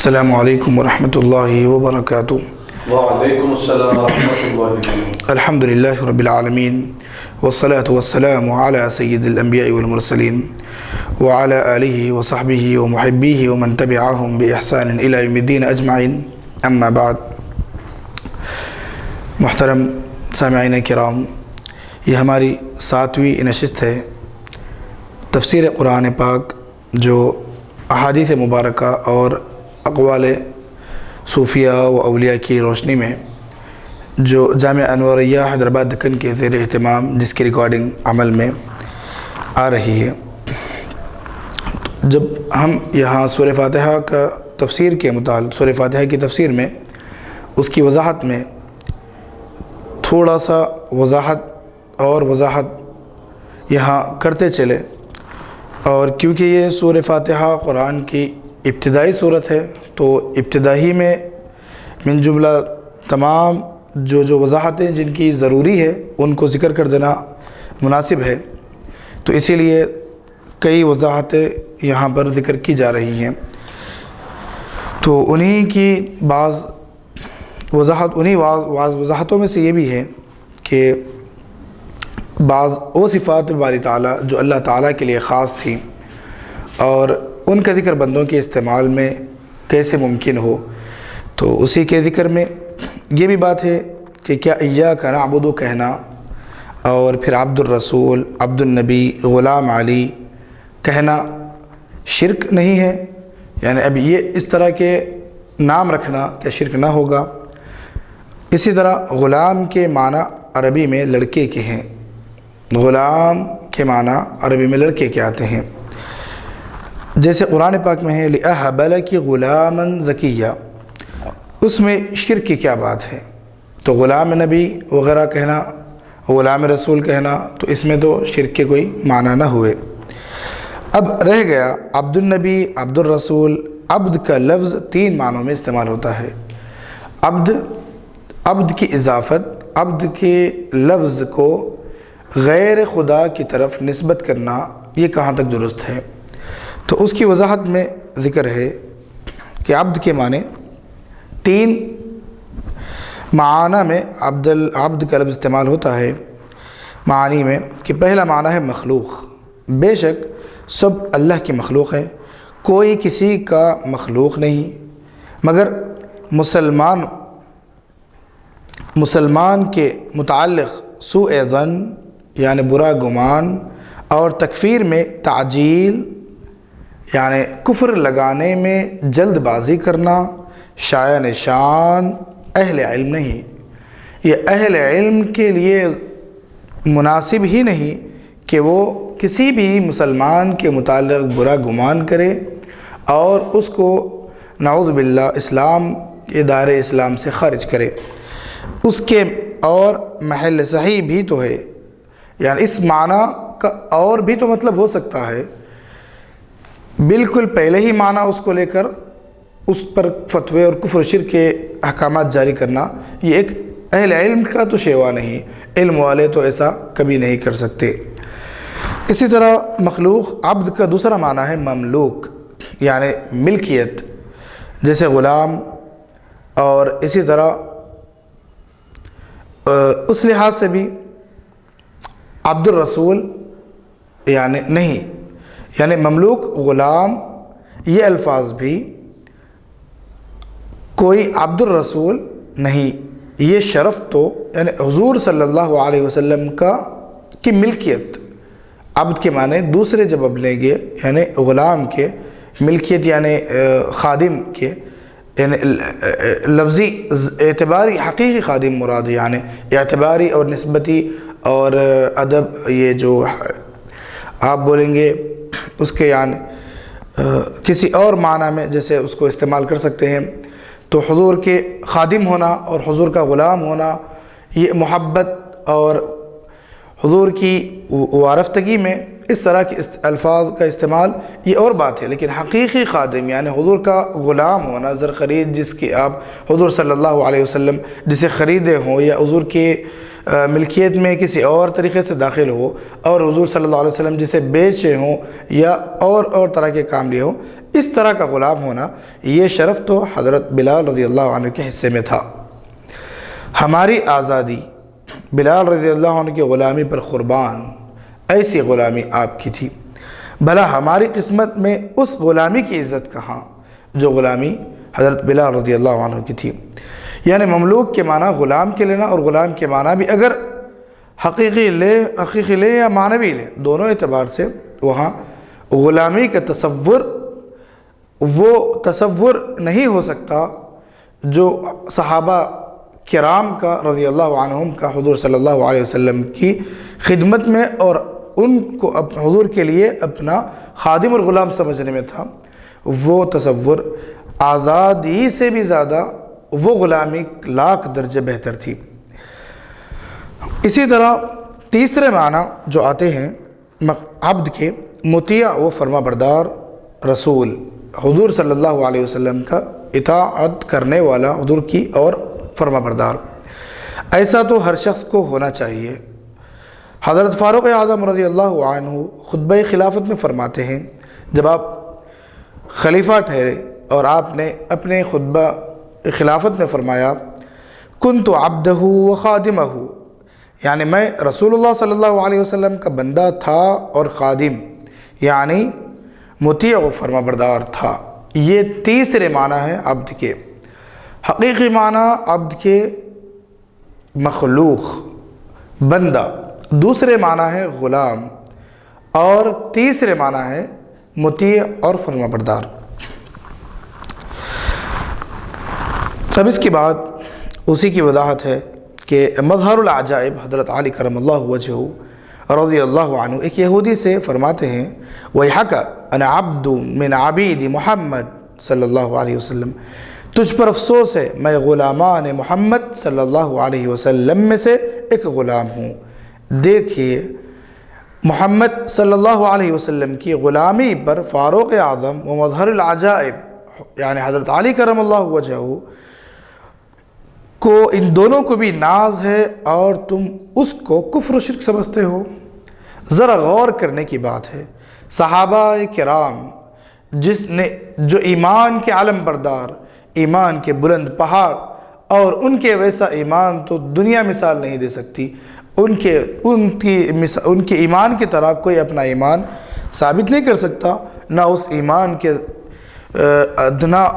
السلام علیکم ورحمۃ اللہ وبرکاتہ۔ وعلیکم السلام ورحمۃ اللہ وبرکاتہ۔ الحمد للہ رب العالمین والصلاة والسلام علی سید الانبیاء والمرسلین وعلی آلہ وصحبہ ومحبیہ ومن تبعہم بإحسان الی یوم الدین اجمعین، اما بعد۔ محترم سامعین کرام، یہ ہماری 7ویں نشست ہے تفسیر قرآن پاک، جو احادیث مبارکہ اور اقوال صوفیہ و اولیاء کی روشنی میں جو جامعہ انوریہ حیدرآباد دکن کے زیر اہتمام جس کی ریکارڈنگ عمل میں آ رہی ہے۔ جب ہم یہاں سورہ فاتحہ کا تفسیر کے متعلق سورہ فاتحہ کی تفسیر میں اس کی وضاحت میں تھوڑا سا وضاحت یہاں کرتے چلے، اور کیونکہ یہ سورہ فاتحہ قرآن کی ابتدائی صورت ہے تو ابتدائی میں من جملہ تمام جو وضاحتیں جن کی ضروری ہے ان کو ذکر کر دینا مناسب ہے، تو اسی لیے کئی وضاحتیں یہاں پر ذکر کی جا رہی ہیں۔ تو انہی کی بعض وضاحتوں میں سے یہ بھی ہے کہ بعض وہ صفات باری تعالیٰ جو اللہ تعالیٰ کے لیے خاص تھیں اور ان کا ذکر بندوں کے استعمال میں کیسے ممکن ہو، تو اسی کے ذکر میں یہ بھی بات ہے کہ کیا ایاک نعبد کہنا اور پھر عبد الرسول، عبد النبی، غلام علی کہنا شرک نہیں ہے؟ یعنی اب یہ اس طرح کے نام رکھنا کیا شرک نہ ہوگا؟ اسی طرح غلام کے معنی عربی میں لڑکے کے ہیں، غلام کے معنی عربی میں لڑکے کے آتے ہیں، جیسے قرآن پاک میں ہے لِأَهَبَ لَكِ غُلَامًا زَكِيًّا، اس میں شرک کی کیا بات ہے؟ تو غلام نبی وغیرہ کہنا، غلام رسول کہنا، تو اس میں تو شرک کے کوئی معنی نہ ہوئے۔ اب رہ گیا عبد النبی، عبد الرسول۔ عبد کا لفظ 3 معنوں میں استعمال ہوتا ہے۔ عبد کی اضافت، عبد کے لفظ کو غیر خدا کی طرف نسبت کرنا، یہ کہاں تک درست ہے؟ تو اس کی وضاحت میں ذکر ہے کہ عبد کے معنی 3 معانی میں عبد کا لفظ استعمال ہوتا ہے معانی میں، کہ پہلا معنی ہے مخلوق۔ بے شک سب اللہ کی مخلوق ہے، کوئی کسی کا مخلوق نہیں، مگر مسلمان کے متعلق سوء ظن یعنی برا گمان اور تکفیر میں تعجیل یعنی کفر لگانے میں جلد بازی کرنا شایع نشان اہل علم نہیں۔ یہ اہل علم کے لیے مناسب ہی نہیں کہ وہ کسی بھی مسلمان کے متعلق برا گمان کرے اور اس کو نعوذ باللہ اسلام کے دائرہ اسلام سے خارج کرے۔ اس کے اور محل صحیح بھی تو ہے، یعنی اس معنی کا اور بھی تو مطلب ہو سکتا ہے۔ بالکل پہلے ہی معنی اس کو لے کر اس پر فتوے اور کفر شرک کے احکامات جاری کرنا، یہ ایک اہل علم کا تو شیوا نہیں، علم والے تو ایسا کبھی نہیں کر سکتے۔ اسی طرح مخلوق عبد کا دوسرا معنی ہے مملوک یعنی ملکیت، جیسے غلام، اور اسی طرح اس لحاظ سے بھی عبد الرسول یعنی نہیں، یعنی مملوک، غلام، یہ الفاظ بھی کوئی عبد الرسول نہیں، یہ شرف تو یعنی حضور صلی اللہ علیہ وسلم کی ملکیت۔ عبد کے معنی دوسرے جب اب لیں گے یعنی غلام کے، ملکیت یعنی خادم کے، یعنی لفظی اعتباری حقیقی خادم مراد، یعنی اعتباری اور نسبتی اور ادب، یہ جو آپ بولیں گے اس کے یعنی کسی اور معنی میں جیسے اس کو استعمال کر سکتے ہیں، تو حضور کے خادم ہونا اور حضور کا غلام ہونا، یہ محبت اور حضور کی وارفتگی میں اس طرح کے الفاظ کا استعمال یہ اور بات ہے، لیکن حقیقی خادم یعنی حضور کا غلام ہونا، زر خرید جس کی آپ حضور صلی اللہ علیہ وسلم جسے خریدے ہوں یا حضور کے ملکیت میں کسی اور طریقے سے داخل ہو، اور حضور صلی اللہ علیہ وسلم جسے بیچے ہوں یا اور طرح کے کام لیے ہوں، اس طرح کا غلام ہونا، یہ شرف تو حضرت بلال رضی اللہ عنہ کے حصے میں تھا۔ ہماری آزادی بلال رضی اللہ عنہ کی غلامی پر قربان، ایسی غلامی آپ کی تھی، بھلا ہماری قسمت میں اس غلامی کی عزت کہاں جو غلامی حضرت بلال رضی اللہ عنہ کی تھی۔ یعنی مملوک کے معنی غلام کے لینا، اور غلام کے معنی بھی اگر حقیقی لے یا معنوی لے، دونوں اعتبار سے وہاں غلامی کا تصور نہیں ہو سکتا جو صحابہ کرام کا رضی اللہ عنہم کا حضور صلی اللہ علیہ وسلم کی خدمت میں اور ان کو حضور کے لیے اپنا خادم اور غلام سمجھنے میں تھا۔ وہ تصور آزادی سے بھی زیادہ وہ غلامی لاکھ درجے بہتر تھی۔ اسی طرح تیسرے معنی جو آتے ہیں عبد کے، مطیع و فرما بردار رسول، حضور صلی اللہ علیہ وسلم کا اطاعت کرنے والا، حضور کی اور فرما بردار، ایسا تو ہر شخص کو ہونا چاہیے۔ حضرت فاروق اعظم رضی اللہ عنہ خطبہ خلافت میں فرماتے ہیں، جب آپ خلیفہ ٹھہرے اور آپ نے اپنے خطبہ خلافت میں فرمایا، کنت عبدہ و خادمہ، یعنی میں رسول اللہ صلی اللہ علیہ وسلم کا بندہ تھا اور خادم، یعنی مطیع و فرما بردار تھا۔ یہ تیسرے معنی ہے عبد کے۔ حقیقی معنی عبد کے مخلوق، بندہ، دوسرے معنی ہے غلام، اور تیسرے معنی ہے مطیع اور فرما بردار۔ اب اس کے بعد اسی کی وضاحت ہے کہ مظہر العجائب حضرت علی کرم اللہ وجہہ رضی اللہ عنہ ایک یہودی سے فرماتے ہیں، وَيْحَكَ أَنَا عَبْدٌ مِّنْ عَبِيدِ محمد صلی اللہ علیہ وسلم، تجھ پر افسوس ہے، میں غلامان محمد صلی اللہ علیہ وسلم میں سے ایک غلام ہوں۔ دیکھیے محمد صلی اللہ علیہ وسلم کی غلامی پر فاروق اعظم و مظہر العجائب یعنی حضرت علی کرم اللہ وجہہ کو، ان دونوں کو بھی ناز ہے، اور تم اس کو کفر و شرک سمجھتے ہو۔ ذرا غور کرنے کی بات ہے، صحابہ کرام جو ایمان کے علم بردار، ایمان کے بلند پہاڑ، اور ان کے ویسا ایمان تو دنیا مثال نہیں دے سکتی، ان کے ایمان کی طرح کوئی اپنا ایمان ثابت نہیں کر سکتا، نہ اس ایمان کے ادنا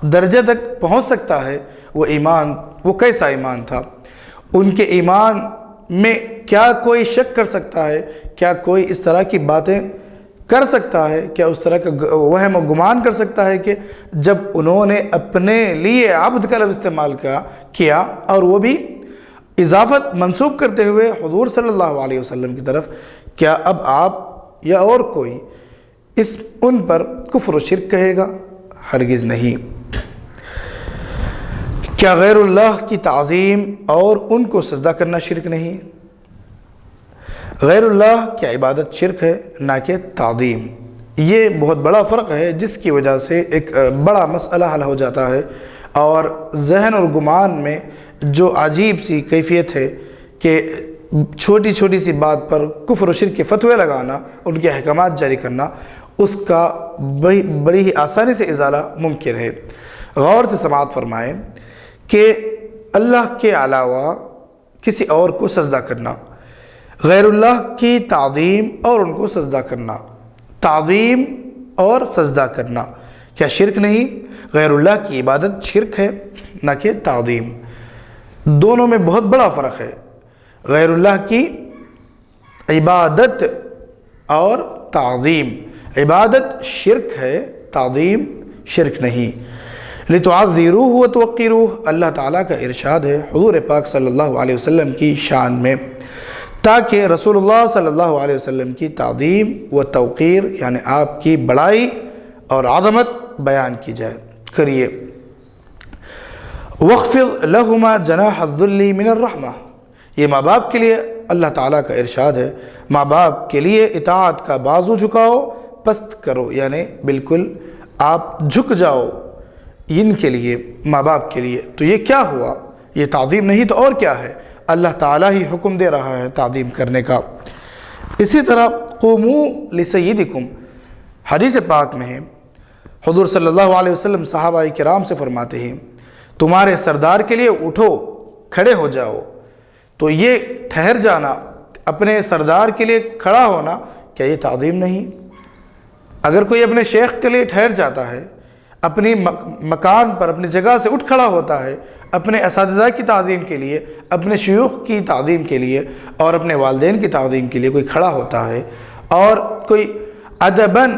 درجے تک پہنچ سکتا ہے۔ وہ ایمان، وہ کیسا ایمان تھا؟ ان کے ایمان میں کیا کوئی شک کر سکتا ہے؟ کیا کوئی اس طرح کی باتیں کر سکتا ہے؟ کیا اس طرح کا وہم و گمان کر سکتا ہے کہ جب انہوں نے اپنے لیے عبد کا لفظ استعمال کیا اور وہ بھی اضافت منسوب کرتے ہوئے حضور صلی اللہ علیہ وسلم کی طرف، کیا اب آپ یا اور کوئی ان پر کفر و شرک کہے گا؟ ہرگز نہیں۔ کیا غیر اللہ کی تعظیم اور ان کو سجدہ کرنا شرک نہیں؟ غیر اللہ کی عبادت شرک ہے، نہ کہ تعظیم۔ یہ بہت بڑا فرق ہے، جس کی وجہ سے ایک بڑا مسئلہ حل ہو جاتا ہے، اور ذہن اور گمان میں جو عجیب سی کیفیت ہے کہ چھوٹی چھوٹی سی بات پر کفر و شرک کے فتوے لگانا، ان کے احکامات جاری کرنا، اس کا بڑی ہی آسانی سے ازالہ ممکن ہے۔ غور سے سماعت فرمائیں کہ اللہ کے علاوہ کسی اور کو سجدہ کرنا، غیر اللہ کی تعظیم اور ان کو سجدہ کرنا، تعظیم اور سجدہ کرنا، کیا شرک نہیں؟ غیر اللہ کی عبادت شرک ہے، نہ کہ تعظیم۔ دونوں میں بہت بڑا فرق ہے۔ غیر اللہ کی عبادت اور تعظیم، عبادت شرک ہے، تعظیم شرک نہیں۔ لِتُعَذِّرُوهُ وَتُوَقِّرُوهُ، اللہ تعالیٰ کا ارشاد ہے حضور پاک صلی اللہ علیہ وسلم کی شان میں، تاکہ رسول اللہ صلی اللہ علیہ وسلم کی تعظیم و توقیر یعنی آپ کی بڑائی اور عظمت بیان کی جائے کریے۔ وَاخْفِضْ لَهُمَا جَنَاحَ الذُّلِّ مِنَ الرَّحْمَةِ، یہ ماں باپ کے لیے اللہ تعالیٰ کا ارشاد ہے، ماں باپ کے لیے اطاعت کا بازو جھکاؤ، پست کرو، یعنی بالکل آپ جھک جاؤ ان کے لیے، ماں باپ کے لیے۔ تو یہ کیا ہوا؟ یہ تعظیم نہیں تو اور کیا ہے؟ اللہ تعالیٰ ہی حکم دے رہا ہے تعظیم کرنے کا۔ اسی طرح قوموا لسیدکم، حدیث پاک میں ہے حضور صلی اللہ علیہ وسلم صحابہ کرام سے فرماتے ہیں تمہارے سردار کے لیے اٹھو، کھڑے ہو جاؤ. تو یہ ٹھہر جانا، اپنے سردار کے لیے کھڑا ہونا، کیا یہ تعظیم نہیں؟ اگر کوئی اپنے شیخ کے لیے ٹھہر جاتا ہے، اپنی مکان پر اپنی جگہ سے اٹھ کھڑا ہوتا ہے، اپنے اساتذہ کی تعظیم کے لیے، اپنے شیوخ کی تعظیم کے لیے اور اپنے والدین کی تعظیم کے لیے کوئی کھڑا ہوتا ہے اور کوئی ادباً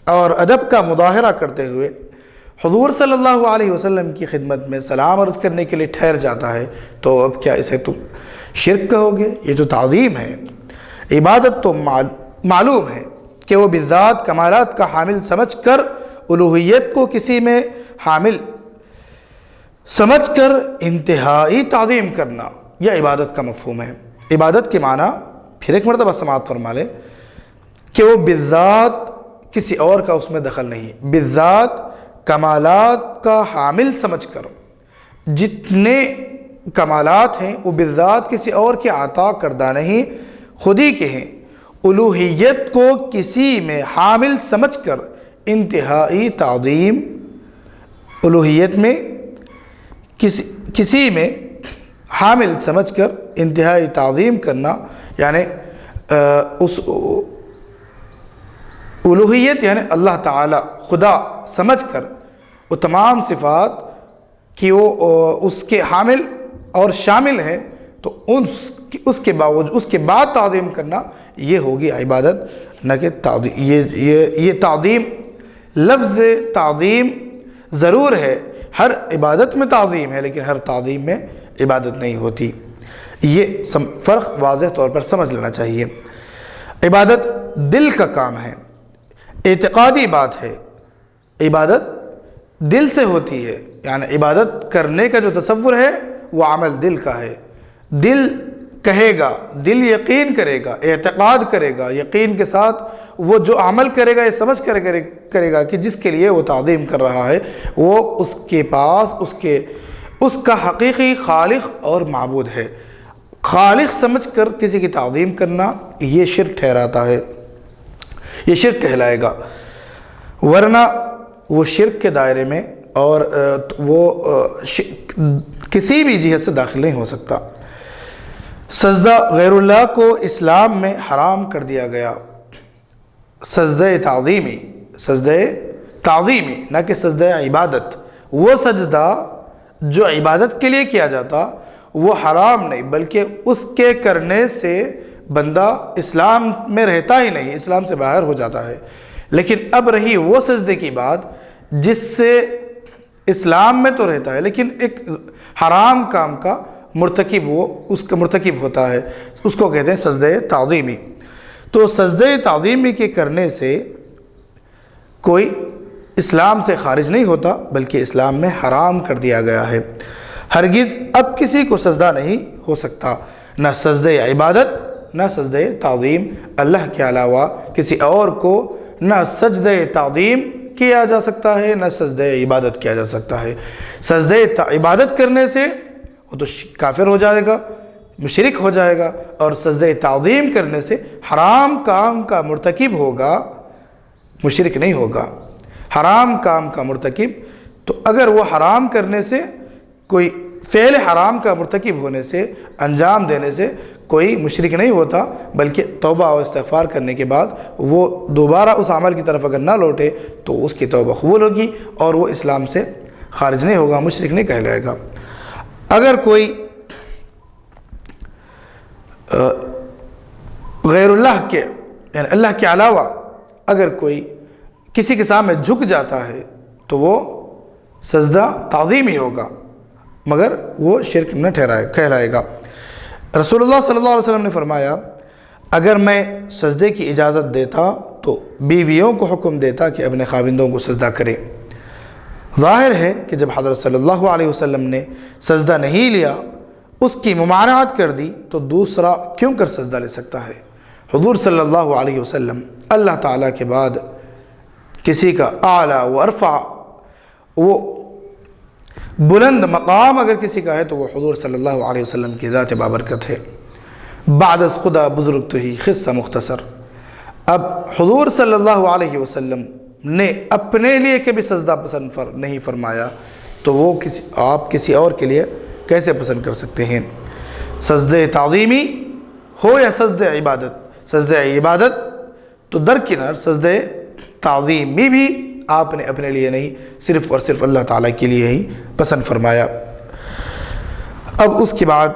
اور ادب کا مظاہرہ کرتے ہوئے حضور صلی اللہ علیہ وسلم کی خدمت میں سلام عرض کرنے کے لیے ٹھہر جاتا ہے، تو اب کیا اسے تم شرک کہو گے؟ یہ جو تعظیم ہے، عبادت تو معلوم ہے کہ وہ بالذات کمالات کا حامل سمجھ کر الوہیت کو کسی میں حامل سمجھ کر انتہائی تعظیم کرنا، یہ عبادت کا مفہوم ہے. عبادت کے معنی پھر ایک مرتبہ سماعت فرما لیں کہ وہ بالذات کسی اور کا اس میں دخل نہیں، بالذات کمالات کا حامل سمجھ کر، جتنے کمالات ہیں وہ بالذات کسی اور کے عطا کردہ نہیں، خود ہی کے ہیں. الوہیت کو کسی میں حامل سمجھ کر انتہائی تعظیم، الوہیت میں کسی میں حامل سمجھ کر انتہائی تعظیم کرنا، یعنی اس الوہیت یعنی اللہ تعالی خدا سمجھ کر وہ تمام صفات کی وہ اس کے حامل اور شامل ہیں، تو اس کے باوجود اس کے بعد تعظیم کرنا یہ ہوگی عبادت، نہ کہ تعظیم. یہ تعظیم، لفظ تعظیم ضرور ہے، ہر عبادت میں تعظیم ہے لیکن ہر تعظیم میں عبادت نہیں ہوتی. یہ فرق واضح طور پر سمجھ لینا چاہیے. عبادت دل کا کام ہے، اعتقادی بات ہے. عبادت دل سے ہوتی ہے، یعنی عبادت کرنے کا جو تصور ہے وہ عمل دل کا ہے. دل کہے گا، دل یقین کرے گا، اعتقاد کرے گا، یقین کے ساتھ وہ جو عمل کرے گا یہ سمجھ کر کرے گا کہ جس کے لیے وہ تعظیم کر رہا ہے وہ اس کے پاس اس کا حقیقی خالق اور معبود ہے. خالق سمجھ کر کسی کی تعظیم کرنا یہ شرک ٹھہراتا ہے، یہ شرک کہلائے گا، ورنہ وہ شرک کے دائرے میں اور وہ کسی بھی جہت سے داخل نہیں ہو سکتا. سجدہ غیر اللہ کو اسلام میں حرام کر دیا گیا. سجدہ تعظیمی نہ کہ سجدہ عبادت. وہ سجدہ جو عبادت کے لیے کیا جاتا وہ حرام نہیں، بلکہ اس کے کرنے سے بندہ اسلام میں رہتا ہی نہیں، اسلام سے باہر ہو جاتا ہے. لیکن اب رہی وہ سجدے کی بات جس سے اسلام میں تو رہتا ہے لیکن ایک حرام کام کا مرتکب، وہ اس کا مرتکب ہوتا ہے، اس کو کہتے ہیں سجدہ تعظیمی. تو سجدہ تعظیمی کے کرنے سے کوئی اسلام سے خارج نہیں ہوتا بلکہ اسلام میں حرام کر دیا گیا ہے. ہرگز اب کسی کو سجدہ نہیں ہو سکتا، نہ سجدہ عبادت نہ سجدہ تعظیم. اللہ کے علاوہ کسی اور کو نہ سجدہ تعظیم کیا جا سکتا ہے نہ سجدہ عبادت کیا جا سکتا ہے. سجدہ عبادت کرنے سے وہ تو کافر ہو جائے گا، مشرک ہو جائے گا، اور سجدہ تعظیم کرنے سے حرام کام کا مرتکب ہوگا، مشرک نہیں ہوگا. حرام کام کا مرتکب، تو اگر وہ حرام کرنے سے، کوئی فعل حرام کا مرتکب ہونے سے، انجام دینے سے کوئی مشرک نہیں ہوتا، بلکہ توبہ و استغفار کرنے کے بعد وہ دوبارہ اس عمل کی طرف اگر نہ لوٹے تو اس کی توبہ قبول ہوگی اور وہ اسلام سے خارج نہیں ہوگا، مشرک نہیں کہلائے گا. اگر کوئی غیر اللہ کے یعنی اللہ کے علاوہ اگر کوئی کسی کے سامنے جھک جاتا ہے تو وہ سجدہ تعظیمی ہوگا، مگر وہ شرک نہ کہلائے گا. رسول اللہ صلی اللہ علیہ وسلم نے فرمایا اگر میں سجدے کی اجازت دیتا تو بیویوں کو حکم دیتا کہ اپنے خاوندوں کو سجدہ کریں. ظاہر ہے کہ جب حضرت صلی اللہ علیہ وسلم نے سجدہ نہیں لیا، اس کی ممانعت کر دی، تو دوسرا کیوں کر سجدہ لے سکتا ہے؟ حضور صلی اللہ علیہ وسلم اللہ تعالیٰ کے بعد کسی کا اعلیٰ و ارفع وہ بلند مقام اگر کسی کا ہے تو وہ حضور صلی اللہ علیہ وسلم کی ذات بابرکت ہے. بعد از خدا بزرگ تو ہی قصہ مختصر. اب حضور صلی اللہ علیہ وسلم نے اپنے لیے کبھی سجدہ پسند نہیں فرمایا تو وہ آپ کسی اور کے لیے کیسے پسند کر سکتے ہیں؟ سجدہ تعظیمی ہو یا سجدہ عبادت، سجدہ عبادت تو درکنار، سجدہ تعظیمی بھی آپ نے اپنے لیے نہیں، صرف اور صرف اللہ تعالیٰ کے لیے ہی پسند فرمایا۔ اب اس کے بعد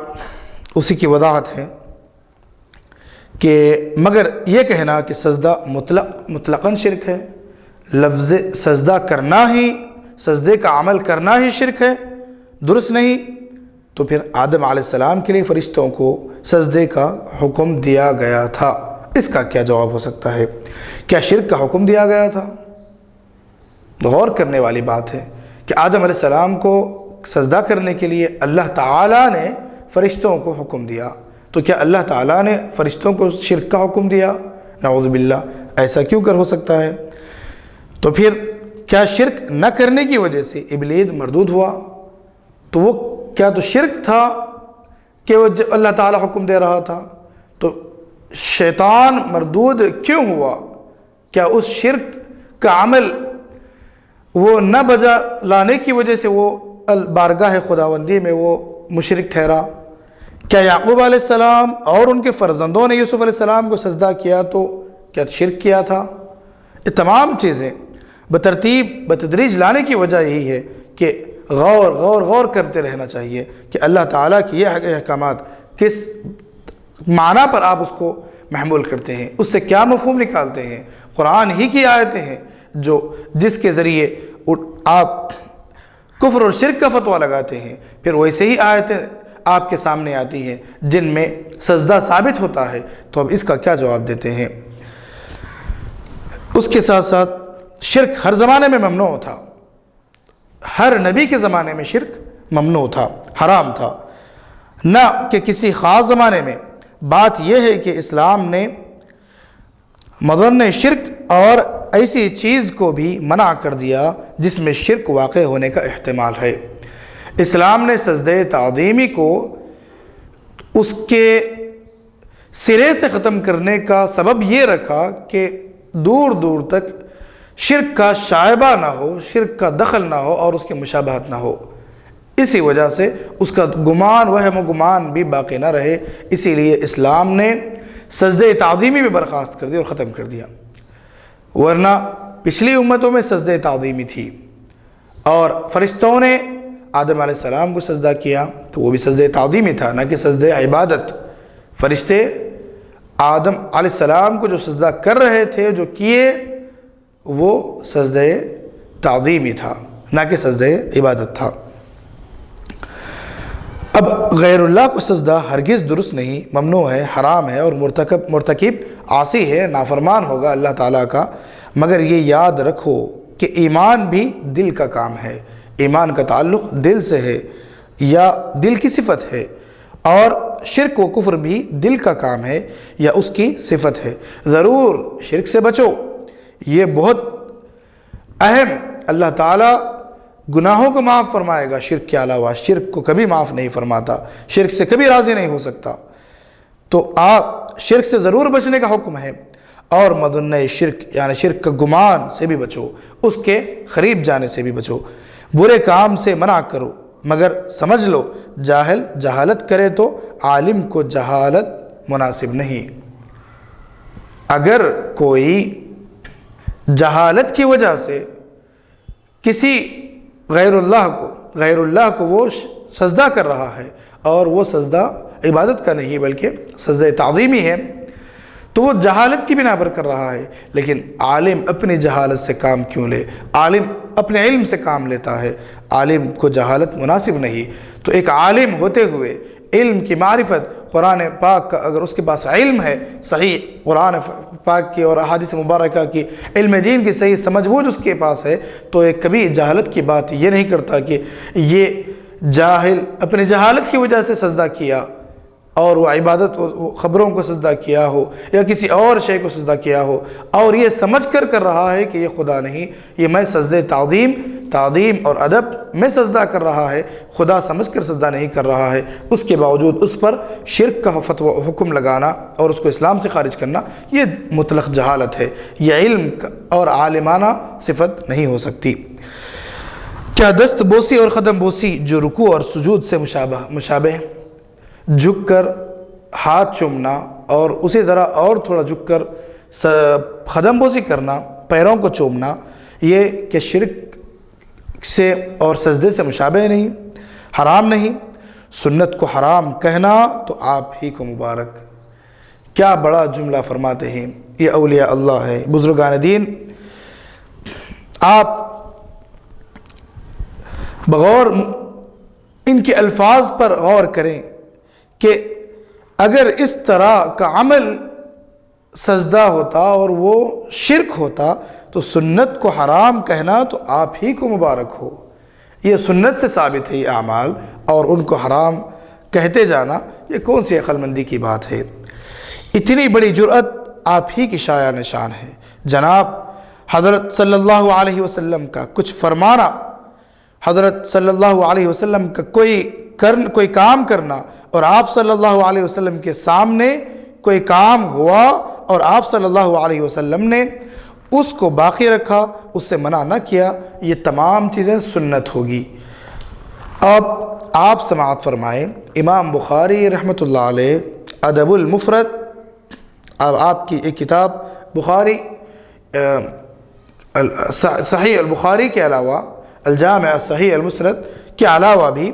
اسی کی وضاحت ہے کہ مگر یہ کہنا کہ سجدہ مطلقاً شرک ہے، لفظ سجدہ کرنا ہی، سجدے کا عمل کرنا ہی شرک ہے، درست نہیں، تو پھر آدم علیہ السلام کے لیے فرشتوں کو سجدے کا حکم دیا گیا تھا، اس کا کیا جواب ہو سکتا ہے؟ کیا شرک کا حکم دیا گیا تھا؟ غور کرنے والی بات ہے کہ آدم علیہ السلام کو سجدہ کرنے کے لیے اللہ تعالیٰ نے فرشتوں کو حکم دیا، تو کیا اللہ تعالیٰ نے فرشتوں کو شرک کا حکم دیا؟ نعوذ باللہ، ایسا کیوں ہو سکتا ہے؟ تو پھر کیا شرک نہ کرنے کی وجہ سے ابلیس مردود ہوا؟ تو وہ کیا تو شرک تھا کہ وہ اللہ تعالیٰ حکم دے رہا تھا، تو شیطان مردود کیوں ہوا؟ کیا اس شرک کا عمل وہ نہ بجا لانے کی وجہ سے وہ بارگاہ خداوندی میں وہ مشرک ٹھہرا؟ کیا یعقوب علیہ السلام اور ان کے فرزندوں نے یوسف علیہ السلام کو سجدہ کیا تو کیا شرک کیا تھا؟ یہ تمام چیزیں بترتیب بتدریج لانے کی وجہ یہی ہے کہ غور کرتے رہنا چاہیے کہ اللہ تعالیٰ کی یہ احکامات کس معنی پر آپ اس کو محمول کرتے ہیں، اس سے کیا مفہوم نکالتے ہیں۔ قرآن ہی کی آیتیں ہیں جس کے ذریعے آپ کفر اور شرک کا فتویٰ لگاتے ہیں، پھر ویسے ہی آیتیں آپ کے سامنے آتی ہیں جن میں سجدہ ثابت ہوتا ہے، تو اب اس کا کیا جواب دیتے ہیں؟ اس کے ساتھ ساتھ شرک ہر زمانے میں ممنوع تھا، ہر نبی کے زمانے میں شرک ممنوع تھا، حرام تھا، نہ کہ کسی خاص زمانے میں۔ بات یہ ہے کہ اسلام نے مظنہ شرک اور ایسی چیز کو بھی منع کر دیا جس میں شرک واقع ہونے کا احتمال ہے۔ اسلام نے سجدہ تعظیمی کو اس کے سرے سے ختم کرنے کا سبب یہ رکھا کہ دور دور تک شرک کا شائبہ نہ ہو، شرک کا دخل نہ ہو اور اس کی مشابہت نہ ہو، اسی وجہ سے اس کا گمان وہم و گمان بھی باقی نہ رہے، اسی لیے اسلام نے سجدہ تعظیمی بھی برخاست کر دیا اور ختم کر دیا۔ ورنہ پچھلی امتوں میں سجدہ تعظیمی تھی، اور فرشتوں نے آدم علیہ السلام کو سجدہ کیا تو وہ بھی سجدہ تعظیمی تھا، نہ کہ سجدہ عبادت۔ فرشتے آدم علیہ السلام کو جو سجدہ کر رہے تھے، جو کیے، وہ سجدہ تعظیمی تھا، نہ کہ سجدہ عبادت تھا۔ اب غیر اللہ کو سجدہ ہرگز درست نہیں، ممنوع ہے، حرام ہے، اور مرتکب عاصی ہے، نافرمان ہوگا اللہ تعالیٰ کا۔ مگر یہ یاد رکھو کہ ایمان بھی دل کا کام ہے، ایمان کا تعلق دل سے ہے یا دل کی صفت ہے، اور شرک و کفر بھی دل کا کام ہے یا اس کی صفت ہے۔ ضرور شرک سے بچو، یہ بہت اہم، اللہ تعالیٰ گناہوں کو معاف فرمائے گا، شرک کے علاوہ شرک کو کبھی معاف نہیں فرماتا، شرک سے کبھی راضی نہیں ہو سکتا۔ تو آپ شرک سے ضرور بچنے کا حکم ہے، اور مظنہ شرک یعنی شرک کا گمان سے بھی بچو، اس کے قریب جانے سے بھی بچو، برے کام سے منع کرو، مگر سمجھ لو جاہل جہالت کرے تو عالم کو جہالت مناسب نہیں۔ اگر کوئی جہالت کی وجہ سے کسی غیر اللہ کو وہ سجدہ کر رہا ہے، اور وہ سجدہ عبادت کا نہیں بلکہ سجدہ تعظیمی ہے، تو وہ جہالت کی بنا پر کر رہا ہے۔ لیکن عالم اپنی جہالت سے کام کیوں لے؟ عالم اپنے علم سے کام لیتا ہے، عالم کو جہالت مناسب نہیں۔ تو ایک عالم ہوتے ہوئے علم کی معرفت، قرآن پاک کا اگر اس کے پاس علم ہے، صحیح قرآن پاک کی اور احادیث مبارکہ کی علم دین کی صحیح سمجھ وہ جو اس کے پاس ہے، تو ایک کبھی جہالت کی بات یہ نہیں کرتا کہ یہ جاہل اپنی جہالت کی وجہ سے سجدہ کیا، اور وہ عبادت خبروں کو سجدہ کیا ہو یا کسی اور شے کو سجدہ کیا ہو، اور یہ سمجھ کر رہا ہے کہ یہ خدا نہیں، یہ میں سجدہ تعظیم تعظیم اور ادب میں سجدہ کر رہا ہے، خدا سمجھ کر سجدہ نہیں کر رہا ہے، اس کے باوجود اس پر شرک کا فتویٰ حکم لگانا اور اس کو اسلام سے خارج کرنا، یہ مطلق جہالت ہے، یہ علم اور عالمانہ صفت نہیں ہو سکتی۔ کیا دست بوسی اور قدم بوسی جو رکوع اور سجود سے مشابہ ہے؟ جھک کر ہاتھ چومنا اور اسی طرح اور تھوڑا جھک کر قدم بوسی کرنا، پیروں کو چومنا، یہ کہ شرک سے اور سجدے سے مشابہ نہیں، حرام نہیں؟ سنت کو حرام کہنا تو آپ ہی کو مبارک۔ کیا بڑا جملہ فرماتے ہیں، یہ اولیاء اللہ ہے، بزرگان دین۔ آپ بغور ان کے الفاظ پر غور کریں کہ اگر اس طرح کا عمل سجدہ ہوتا اور وہ شرک ہوتا تو سنت کو حرام کہنا تو آپ ہی کو مبارک ہو۔ یہ سنت سے ثابت ہے یہ اعمال، اور ان کو حرام کہتے جانا یہ کون سی عقل مندی کی بات ہے؟ اتنی بڑی جرأت آپ ہی کی شایع نشان ہے۔ جناب حضرت صلی اللہ علیہ وسلم کا کچھ فرمانا، حضرت صلی اللہ علیہ وسلم کا کوئی کام کرنا، اور آپ صلی اللہ علیہ وسلم کے سامنے کوئی کام ہوا اور آپ صلی اللہ علیہ وسلم نے اس کو باقی رکھا، اس سے منع نہ کیا، یہ تمام چیزیں سنت ہوگی۔ اب آپ سماعت فرمائیں، امام بخاری رحمۃ اللہ علیہ ادب المفرد، اب آپ کی ایک کتاب بخاری صحیح البخاری کے علاوہ الجامع صحیح المسند کے علاوہ بھی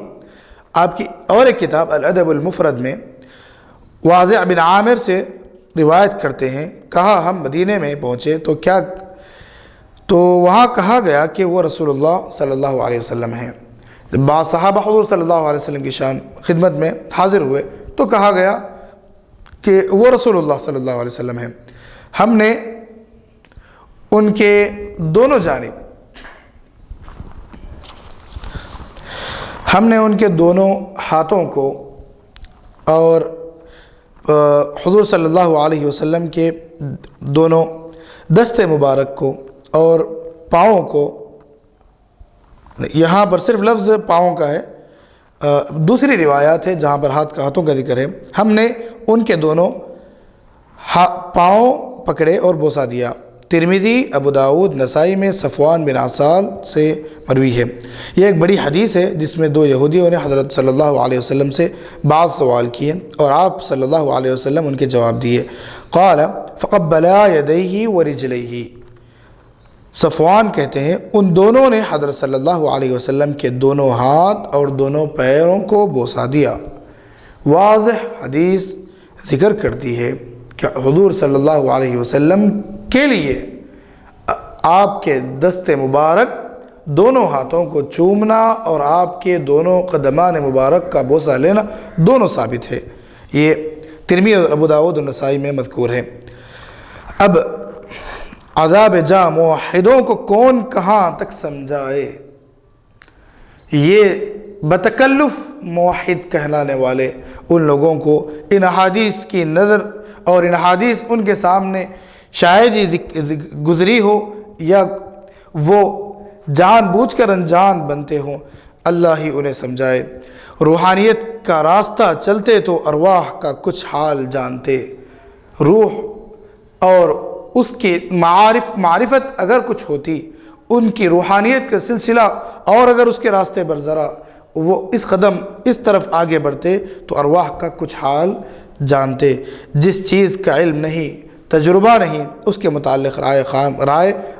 آپ کی اور ایک کتاب الادب المفرد میں واضع بن عامر سے روایت کرتے ہیں، کہا ہم مدینے میں پہنچے تو وہاں کہا گیا کہ وہ رسول اللہ صلی اللہ علیہ وسلم ہیں۔ بعض صحابہ حضور صلی اللہ علیہ وسلم کی شان خدمت میں حاضر ہوئے تو کہا گیا کہ وہ رسول اللہ صلی اللہ علیہ وسلم ہیں۔ ہم نے ان کے دونوں جانب ہاتھوں کو اور حضور صلی اللہ علیہ وسلم کے دونوں دست مبارک کو اور پاؤں کو، یہاں پر صرف لفظ پاؤں کا ہے، دوسری روایات ہے جہاں پر ہاتھوں کا ذکر ہے، ہم نے ان کے دونوں پاؤں پکڑے اور بوسہ دیا۔ ترمذی، ابو داؤد، نسائی میں صفوان بن عسال سے مروی ہے۔ یہ ایک بڑی حدیث ہے جس میں دو یہودیوں نے حضرت صلی اللہ علیہ وسلم سے بعض سوال کیے اور آپ صلی اللہ علیہ وسلم ان کے جواب دیے۔ قال فقبلا یدیہ ورجلیہ، صفوان کہتے ہیں ان دونوں نے حضرت صلی اللہ علیہ وسلم کے دونوں ہاتھ اور دونوں پیروں کو بوسہ دیا۔ واضح حدیث ذکر کرتی ہے کہ حضور صلی اللہ علیہ وسلم کے لیے آپ کے دست مبارک دونوں ہاتھوں کو چومنا اور آپ کے دونوں قدمان مبارک کا بوسہ لینا دونوں ثابت ہے۔ یہ ترمذی اور ابو داؤد اور نسائی میں مذکور ہے۔ اب عذاب جاں موحدوں کو کون کہاں تک سمجھائے؟ یہ بتکلف موحد کہلانے والے ان لوگوں کو ان احادیث کی نظر اور ان احادیث ان کے سامنے شاید ہی گزری ہو یا وہ جان بوجھ کر انجان بنتے ہوں، اللہ ہی انہیں سمجھائے۔ روحانیت کا راستہ چلتے تو ارواح کا کچھ حال جانتے، روح اور اس کی معرفت اگر کچھ ہوتی، ان کی روحانیت کا سلسلہ اور اگر اس کے راستے پر ذرا وہ اس طرف آگے بڑھتے تو ارواح کا کچھ حال جانتے۔ جس چیز کا علم نہیں، تجربہ نہیں، اس کے متعلق رائے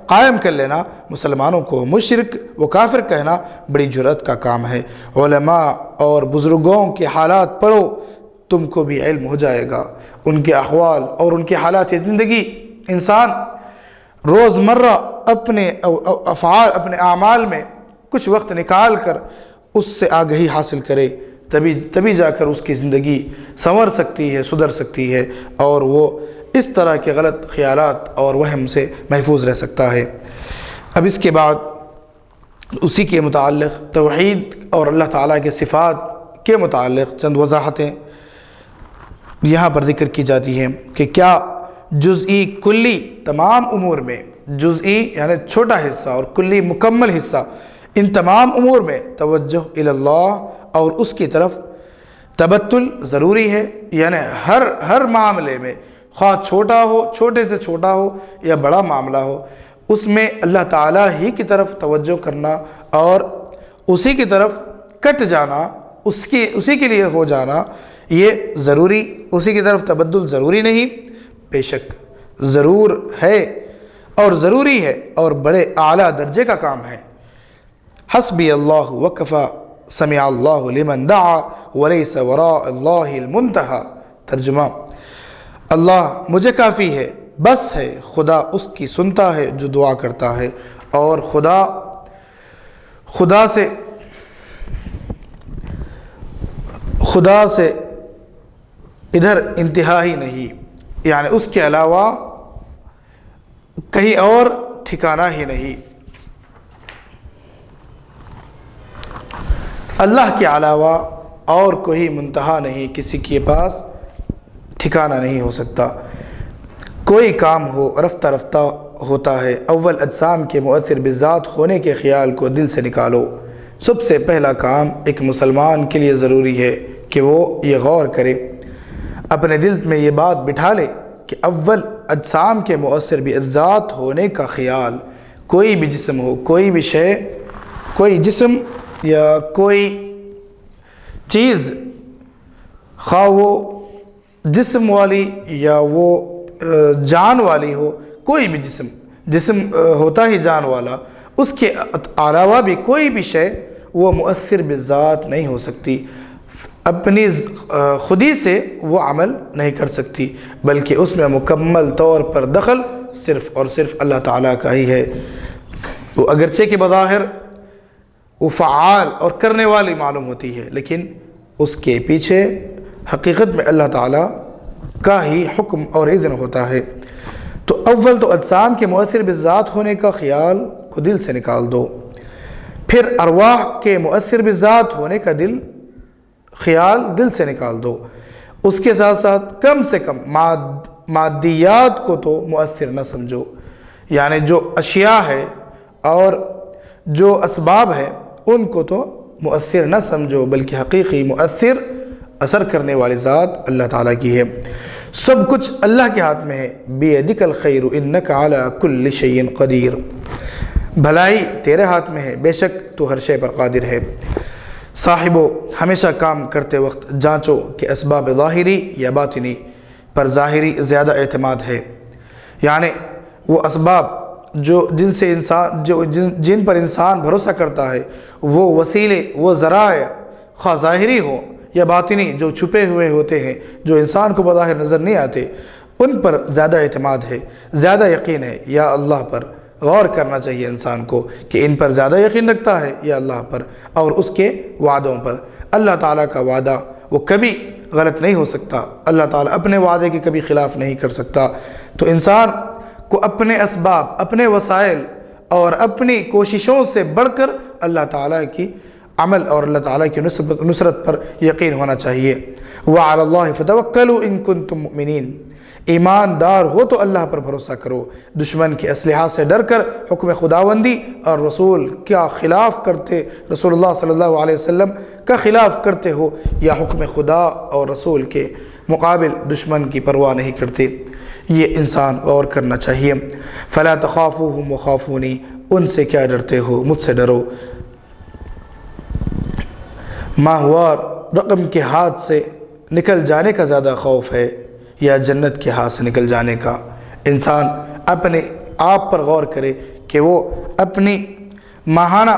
قائم کر لینا مسلمانوں کو مشرک و کافر کہنا بڑی جرأت کا کام ہے۔ علماء اور بزرگوں کے حالات پڑھو، تم کو بھی علم ہو جائے گا، ان کے احوال اور ان کے حالات زندگی۔ انسان روزمرہ اپنے افعال اپنے اعمال میں کچھ وقت نکال کر اس سے آگہی حاصل کرے، تبھی جا کر اس کی زندگی سنور سکتی ہے، سدھر سکتی ہے، اور وہ اس طرح کے غلط خیالات اور وہم سے محفوظ رہ سکتا ہے۔ اب اس کے بعد اسی کے متعلق توحید اور اللہ تعالیٰ کے صفات کے متعلق چند وضاحتیں یہاں پر ذکر کی جاتی ہیں کہ کیا جزئی کلی تمام امور میں، جزئی یعنی چھوٹا حصہ اور کلی مکمل حصہ، ان تمام امور میں توجہ الی اللہ اور اس کی طرف تبتل ضروری ہے، یعنی ہر معاملے میں، خواہ چھوٹا ہو، چھوٹے سے چھوٹا ہو یا بڑا معاملہ ہو، اس میں اللہ تعالیٰ ہی کی طرف توجہ کرنا اور اسی کی طرف کٹ جانا، اسی کے لیے ہو جانا، یہ ضروری، اسی کی طرف تبدل ضروری نہیں، بے شک ضرور ہے اور ضروری ہے اور بڑے اعلیٰ درجے کا کام ہے۔ حسبی اللہ وکفی سمع اللہ لمن دعا ولیس وراء اللہ المنتہا۔ ترجمہ: اللہ مجھے کافی ہے، بس ہے، خدا اس کی سنتا ہے جو دعا کرتا ہے، اور خدا سے ادھر انتہا ہی نہیں، یعنی اس کے علاوہ کہیں اور ٹھکانہ ہی نہیں، اللہ کے علاوہ اور کوئی منتہا نہیں، کسی کے پاس ٹھکانہ نہیں ہو سکتا۔ کوئی کام ہو رفتہ رفتہ ہوتا ہے، اول اجسام کے مؤثر بذات ہونے کے خیال کو دل سے نکالو۔ سب سے پہلا کام ایک مسلمان کے لیے ضروری ہے کہ وہ یہ غور کرے، اپنے دل میں یہ بات بٹھا لے کہ اول اجسام کے مؤثر بذات ہونے کا خیال، کوئی بھی جسم ہو، کوئی بھی شے، کوئی جسم یا کوئی چیز، خواہ وہ جسم والی یا وہ جان والی ہو، کوئی بھی جسم ہوتا ہی جان والا، اس کے علاوہ بھی کوئی بھی شے وہ مؤثر بذات نہیں ہو سکتی، اپنی خودی سے وہ عمل نہیں کر سکتی، بلکہ اس میں مکمل طور پر دخل صرف اور صرف اللہ تعالیٰ کا ہی ہے۔ وہ اگرچہ کہ بظاہر وہ فعال اور کرنے والی معلوم ہوتی ہے، لیکن اس کے پیچھے حقیقت میں اللہ تعالیٰ کا ہی حکم اور اذن ہوتا ہے۔ تو اول تو اجسام کے مؤثر بذات ہونے کا خیال کو دل سے نکال دو، پھر ارواح کے مؤثر بذات ہونے کا خیال دل سے نکال دو، اس کے ساتھ ساتھ کم سے کم مادیات کو تو مؤثر نہ سمجھو، یعنی جو اشیاء ہے اور جو اسباب ہے ان کو تو مؤثر نہ سمجھو، بلکہ حقیقی مؤثر اثر کرنے والی ذات اللہ تعالیٰ کی ہے۔ سب کچھ اللہ کے ہاتھ میں ہے، بیدک الخیر انک علی کل شیء قدیر، بھلائی تیرے ہاتھ میں ہے، بے شک تو ہر شے پر قادر ہے۔ صاحبو، ہمیشہ کام کرتے وقت جانچو کہ اسباب ظاہری یا باطنی پر ظاہری زیادہ اعتماد ہے، یعنی وہ اسباب جن پر انسان بھروسہ کرتا ہے، وہ وسیلے، وہ ذرائع، خواہ ظاہری ہو یا باطنی، جو چھپے ہوئے ہوتے ہیں، جو انسان کو بظاہر نظر نہیں آتے، ان پر زیادہ اعتماد ہے، زیادہ یقین ہے، یا اللہ پر غور کرنا چاہیے انسان کو کہ ان پر زیادہ یقین رکھتا ہے یا اللہ پر اور اس کے وعدوں پر۔ اللہ تعالیٰ کا وعدہ وہ کبھی غلط نہیں ہو سکتا، اللہ تعالیٰ اپنے وعدے کے کبھی خلاف نہیں کر سکتا۔ تو انسان کو اپنے اسباب، اپنے وسائل اور اپنی کوششوں سے بڑھ کر اللہ تعالیٰ کی عمل اور اللہ تعالیٰ کی نصرت پر یقین ہونا چاہیے۔ وَعَلَى اللَّهِ فَتَوَكَّلُوا إِن كُنتُم مُؤْمِنِينَ، ایماندار ہو تو اللہ پر بھروسہ کرو، دشمن کے اسلحہ سے ڈر کر حکم خداوندی اور رسول کا خلاف کرتے، رسول اللہ صلی اللہ علیہ وسلم کا خلاف کرتے ہو، یا حکم خدا اور رسول کے مقابل دشمن کی پرواہ نہیں کرتے، یہ انسان غور کرنا چاہیے۔ فَلَا تَخَافُوهُمْ وَخَافُونِي، ان سے کیا ڈرتے ہو، مجھ سے ڈرو۔ ماہوار رقم کے ہاتھ سے نکل جانے کا زیادہ خوف ہے یا جنت کے ہاتھ سے نکل جانے کا؟ انسان اپنے آپ پر غور کرے کہ وہ اپنی ماہانہ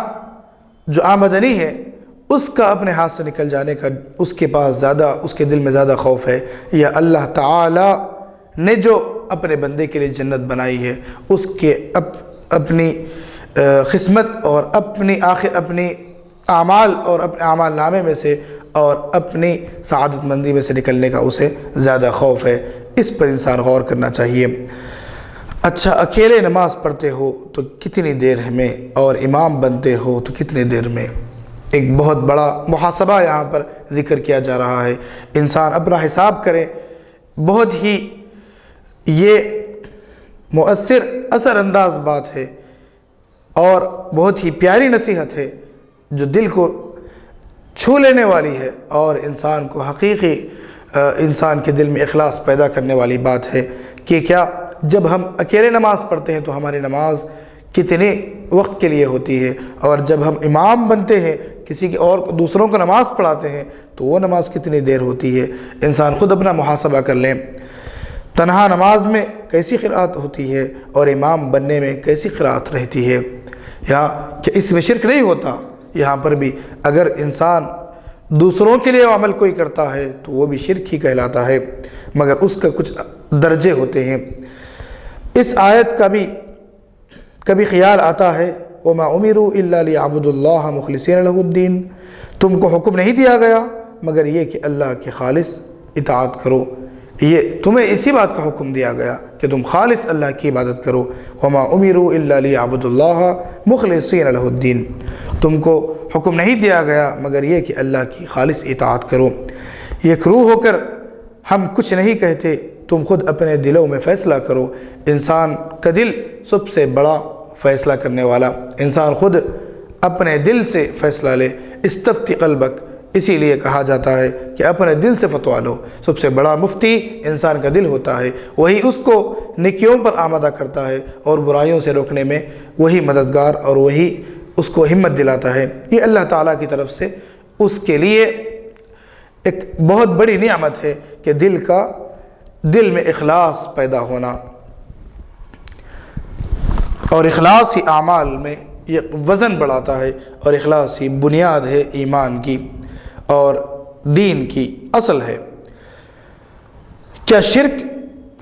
جو آمدنی ہے اس کا اپنے ہاتھ سے نکل جانے کا اس کے پاس زیادہ، اس کے دل میں زیادہ خوف ہے، یا اللہ تعالی نے جو اپنے بندے کے لیے جنت بنائی ہے اس کے اپنی قسمت اور اپنی اعمال اور اپنے اعمال نامے میں سے اور اپنی سعادت مندی میں سے نکلنے کا اسے زیادہ خوف ہے۔ اس پر انسان غور کرنا چاہیے۔ اچھا، اکیلے نماز پڑھتے ہو تو کتنی دیر میں، اور امام بنتے ہو تو کتنی دیر میں؟ ایک بہت بڑا محاسبہ یہاں پر ذکر کیا جا رہا ہے، انسان اپنا حساب کرے۔ بہت ہی یہ مؤثر اثر انداز بات ہے اور بہت ہی پیاری نصیحت ہے جو دل کو چھو لینے والی ہے اور انسان کو حقیقی انسان کے دل میں اخلاص پیدا کرنے والی بات ہے کہ کیا جب ہم اکیلے نماز پڑھتے ہیں تو ہماری نماز کتنے وقت کے لیے ہوتی ہے، اور جب ہم امام بنتے ہیں کسی کے اور دوسروں کو نماز پڑھاتے ہیں تو وہ نماز کتنی دیر ہوتی ہے۔ انسان خود اپنا محاسبہ کر لیں، تنہا نماز میں کیسی قرأت ہوتی ہے اور امام بننے میں کیسی قرأت رہتی ہے۔ یہاں کہ اس میں شرک نہیں ہوتا، یہاں پر بھی اگر انسان دوسروں کے لیے عمل کوئی کرتا ہے تو وہ بھی شرک ہی کہلاتا ہے، مگر اس کا کچھ درجے ہوتے ہیں۔ اس آیت کا بھی کبھی خیال آتا ہے وَمَا أُمِرُوا إِلَّا لِيَعْبُدُوا اللَّهَ مُخْلِصِينَ لَهُ الدِّينَ، تم کو حکم نہیں دیا گیا مگر یہ کہ اللہ کے خالص اطاعت کرو، یہ تمہیں اسی بات کا حکم دیا گیا کہ تم خالص اللہ کی عبادت کرو۔ وَمَا أُمِرُوا إِلَّا لِيَعْبُدُوا اللَّهَ مُخْلِصِينَ لَهُ الدِّينَ، تم کو حکم نہیں دیا گیا مگر یہ کہ اللہ کی خالص اطاعت کرو۔ ایک روح ہو کر ہم کچھ نہیں کہتے، تم خود اپنے دلوں میں فیصلہ کرو۔ انسان کا دل سب سے بڑا فیصلہ کرنے والا، انسان خود اپنے دل سے فیصلہ لے۔ استفتی قلبک، اسی لیے کہا جاتا ہے کہ اپنے دل سے فتویٰ لو۔ سب سے بڑا مفتی انسان کا دل ہوتا ہے، وہی اس کو نیکیوں پر آمادہ کرتا ہے اور برائیوں سے روکنے میں وہی مددگار اور وہی اس کو ہمت دلاتا ہے۔ یہ اللہ تعالیٰ کی طرف سے اس کے لیے ایک بہت بڑی نعمت ہے کہ دل میں اخلاص پیدا ہونا، اور اخلاص ہی اعمال میں یہ وزن بڑھاتا ہے، اور اخلاص ہی بنیاد ہے ایمان کی اور دین کی اصل ہے۔ کیا شرک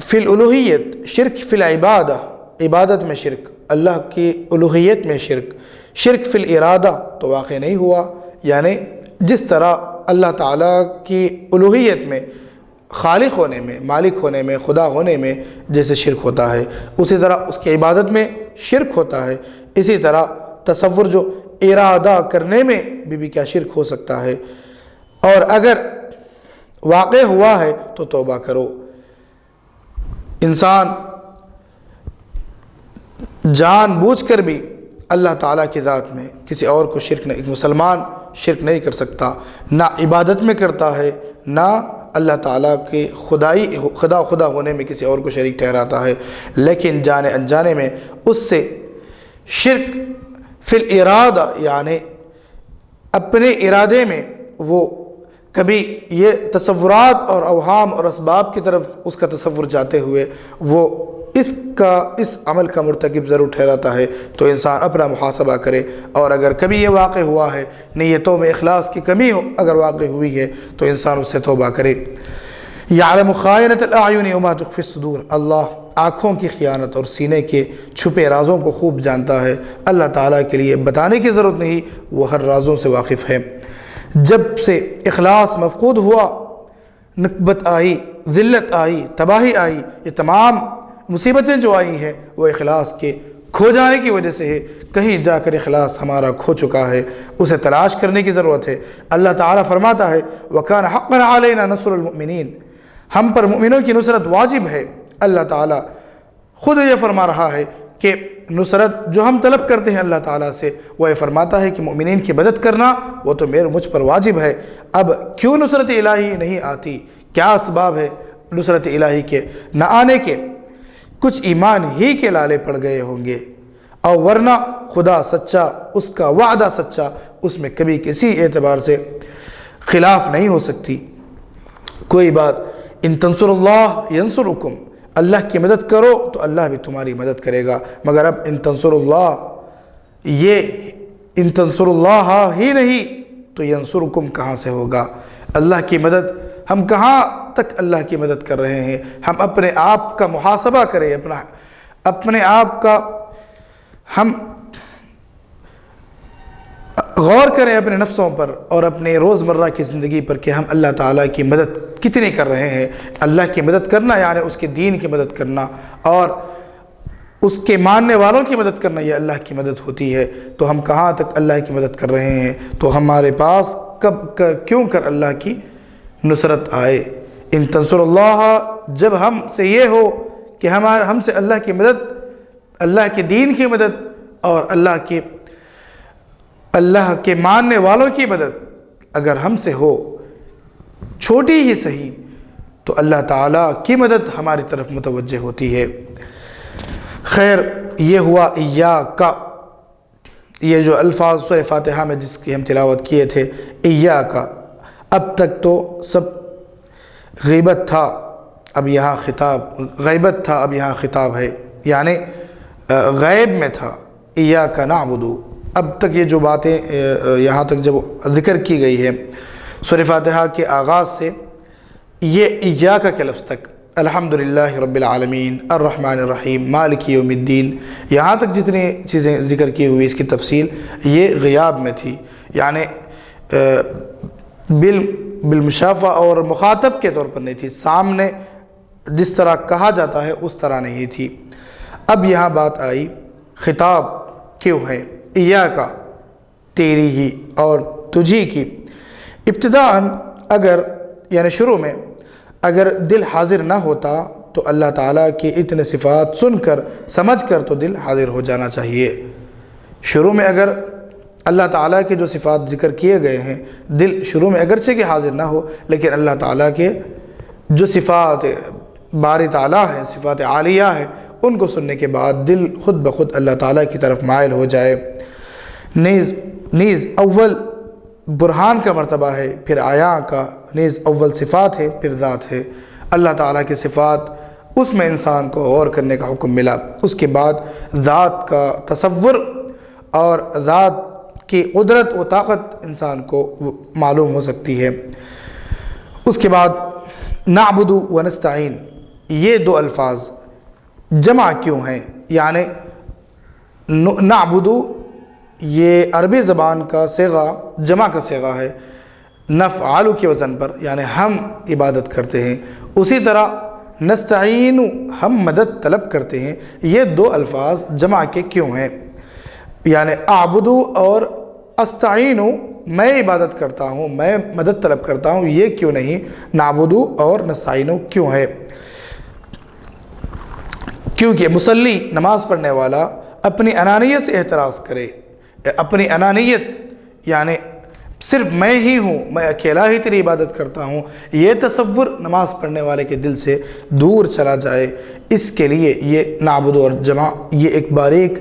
فی الالوہیت، شرک فی العبادہ، عبادت میں شرک، اللہ کی الوہیت میں شرک، شرک فی الارادہ تو واقع نہیں ہوا؟ یعنی جس طرح اللہ تعالیٰ کی الوہیت میں، خالق ہونے میں، مالک ہونے میں، خدا ہونے میں جیسے شرک ہوتا ہے، اسی طرح اس کی عبادت میں شرک ہوتا ہے۔ اسی طرح تصور جو ارادہ کرنے میں بھی کیا شرک ہو سکتا ہے، اور اگر واقع ہوا ہے تو توبہ کرو۔ انسان جان بوجھ کر بھی اللہ تعالیٰ کی ذات میں کسی اور کو شرک نہیں، مسلمان شرک نہیں کر سکتا، نہ عبادت میں کرتا ہے، نہ اللہ تعالیٰ کے خدا ہونے میں کسی اور کو شریک ٹھہراتا ہے، لیکن جانے انجانے میں اس سے شرک فی الارادہ، یعنی اپنے ارادے میں وہ کبھی یہ تصورات اور اوہام اور اسباب کی طرف اس کا تصور جاتے ہوئے وہ اس عمل کا مرتکب ضرور ٹھہراتا ہے۔ تو انسان اپنا محاسبہ کرے، اور اگر کبھی یہ واقع ہوا ہے، نیتوں میں اخلاص کی کمی اگر واقع ہوئی ہے تو انسان اس سے توبہ کرے۔ یعلم خائنۃ الاعین وما تخفی الصدور، اللہ آنکھوں کی خیانت اور سینے کے چھپے رازوں کو خوب جانتا ہے۔ اللہ تعالیٰ کے لیے بتانے کی ضرورت نہیں، وہ ہر رازوں سے واقف ہے۔ جب سے اخلاص مفقود ہوا، نکبت آئی، ذلت آئی، تباہی آئی، یہ تمام مصیبتیں جو آئی ہیں وہ اخلاص کے کھو جانے کی وجہ سے ہے۔ کہیں جا کر اخلاص ہمارا کھو چکا ہے، اسے تلاش کرنے کی ضرورت ہے۔ اللہ تعالیٰ فرماتا ہے وَكَانَ حَقًّا عَلَيْنَا نَصْرُ الْمُؤْمِنِينَ، ہم پر مومنوں کی نصرت واجب ہے۔ اللہ تعالیٰ خود یہ فرما رہا ہے کہ نصرت جو ہم طلب کرتے ہیں اللہ تعالیٰ سے، وہ یہ فرماتا ہے کہ مومنین کی مدد کرنا وہ تو مجھ پر واجب ہے۔ اب کیوں نصرت الہی نہیں آتی؟ کیا اسباب ہے نصرت الہی کے نہ آنے کے؟ کچھ ایمان ہی کے لالے پڑ گئے ہوں گے، اور ورنہ خدا سچا، اس کا وعدہ سچا، اس میں کبھی کسی اعتبار سے خلاف نہیں ہو سکتی کوئی بات۔ ان تنصر اللہ ینصرکم، اللہ کی مدد کرو تو اللہ بھی تمہاری مدد کرے گا۔ مگر اب ان تنصر اللہ ہی نہیں تو ینصرکم کہاں سے ہوگا؟ اللہ کی مدد ہم کہاں تک اللہ کی مدد کر رہے ہیں؟ ہم اپنے آپ کا محاسبہ کریں، اپنے آپ کا ہم غور کریں اپنے نفسوں پر اور اپنے روزمرہ کی زندگی پر کہ ہم اللہ تعالیٰ کی مدد کتنی کر رہے ہیں۔ اللہ کی مدد کرنا یعنی اس کے دین کی مدد کرنا اور اس کے ماننے والوں کی مدد کرنا، یہ اللہ کی مدد ہوتی ہے۔ تو ہم کہاں تک اللہ کی مدد کر رہے ہیں؟ تو ہمارے پاس کیوں کر اللہ کی نصرت آئے؟ ان تنصر اللہ، جب ہم سے یہ ہو کہ ہم سے اللہ کی مدد، اللہ کے دین کی مدد اور اللہ کے ماننے والوں کی مدد اگر ہم سے ہو چھوٹی ہی صحیح تو اللہ تعالیٰ کی مدد ہماری طرف متوجہ ہوتی ہے۔ خیر، یہ ہوا ایاک، یہ جو الفاظ سورہ فاتحہ میں جس کی ہم تلاوت کیے تھے، ایاک، اب تک تو سب غیبت تھا، اب یہاں خطاب ہے، یعنی غیب میں تھا، ایاک نعبد۔ اب تک یہ جو باتیں یہاں تک جب ذکر کی گئی ہے سورہ فاتحہ کے آغاز سے یہ ایاک کے لفظ تک، الحمدللہ رب العالمین الرحمن الرحیم مالک یوم الدین، یہاں تک جتنی چیزیں ذکر کی ہوئی اس کی تفصیل یہ غیاب میں تھی، یعنی بالمشافہ اور مخاطب کے طور پر نہیں تھی، سامنے جس طرح کہا جاتا ہے اس طرح نہیں تھی۔ اب یہاں بات آئی خطاب کیوں ہے، ایاک، تیری ہی اور تجھی کی۔ ابتداءً اگر یعنی شروع میں اگر دل حاضر نہ ہوتا تو اللہ تعالیٰ کی اتنے صفات سن کر سمجھ کر تو دل حاضر ہو جانا چاہیے۔ شروع میں اگر اللہ تعالیٰ کے جو صفات ذکر کیے گئے ہیں، دل شروع میں اگرچہ کہ حاضر نہ ہو لیکن اللہ تعالیٰ کے جو صفات باری تعالیٰ ہیں، صفات عالیہ ہیں، ان کو سننے کے بعد دل خود بخود اللہ تعالیٰ کی طرف مائل ہو جائے۔ نیز اول برہان کا مرتبہ ہے، پھر آیا کا، نیز اول صفات ہے پھر ذات ہے۔ اللہ تعالیٰ کی صفات اس میں انسان کو غور کرنے کا حکم ملا، اس کے بعد ذات کا تصور اور ذات کی قدرت و طاقت انسان کو معلوم ہو سکتی ہے۔ اس کے بعد نعبد و نستعین، یہ دو الفاظ جمع کیوں ہیں، یعنی نعبد یہ عربی زبان کا صیغہ جمع کا صیغہ ہے، نفعل کے وزن پر، یعنی ہم عبادت کرتے ہیں، اسی طرح نستعین ہم مدد طلب کرتے ہیں۔ یہ دو الفاظ جمع کے کیوں ہیں، یعنی اعبد اور استعین، میں عبادت کرتا ہوں، میں مدد طلب کرتا ہوں، یہ کیوں نہیں نعبد اور نستعین کیوں ہے؟ کیونکہ مصلی نماز پڑھنے والا اپنی انانیت سے احتراز کرے، اپنی انانیت یعنی صرف میں ہی ہوں، میں اکیلا ہی تیری عبادت کرتا ہوں، یہ تصور نماز پڑھنے والے کے دل سے دور چلا جائے، اس کے لیے یہ نعبد اور جمع، یہ ایک باریک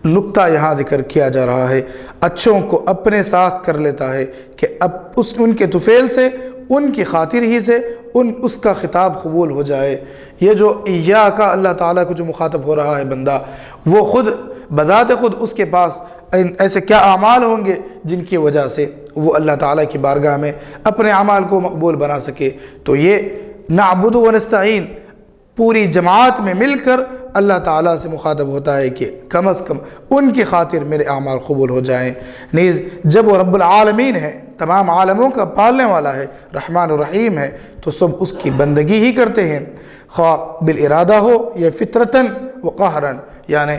نقطہ یہاں ذکر کیا جا رہا ہے۔ اچھوں کو اپنے ساتھ کر لیتا ہے کہ اب ان کے طفیل سے، ان کی خاطر ہی سے اس کا خطاب قبول ہو جائے۔ یہ جو ایاک اللہ تعالیٰ کو جو مخاطب ہو رہا ہے بندہ، وہ خود بذات خود اس کے پاس ایسے کیا اعمال ہوں گے جن کی وجہ سے وہ اللہ تعالیٰ کی بارگاہ میں اپنے اعمال کو مقبول بنا سکے۔ تو یہ نعبد و نستعین پوری جماعت میں مل کر اللہ تعالیٰ سے مخاطب ہوتا ہے کہ کم از کم ان کی خاطر میرے اعمال قبول ہو جائیں۔ نیز جب وہ رب العالمین ہے، تمام عالموں کا پالنے والا ہے، رحمان الرحیم ہے، تو سب اس کی بندگی ہی کرتے ہیں، خواہ بالارادہ ہو یا فطرتاً و قہراً، یعنی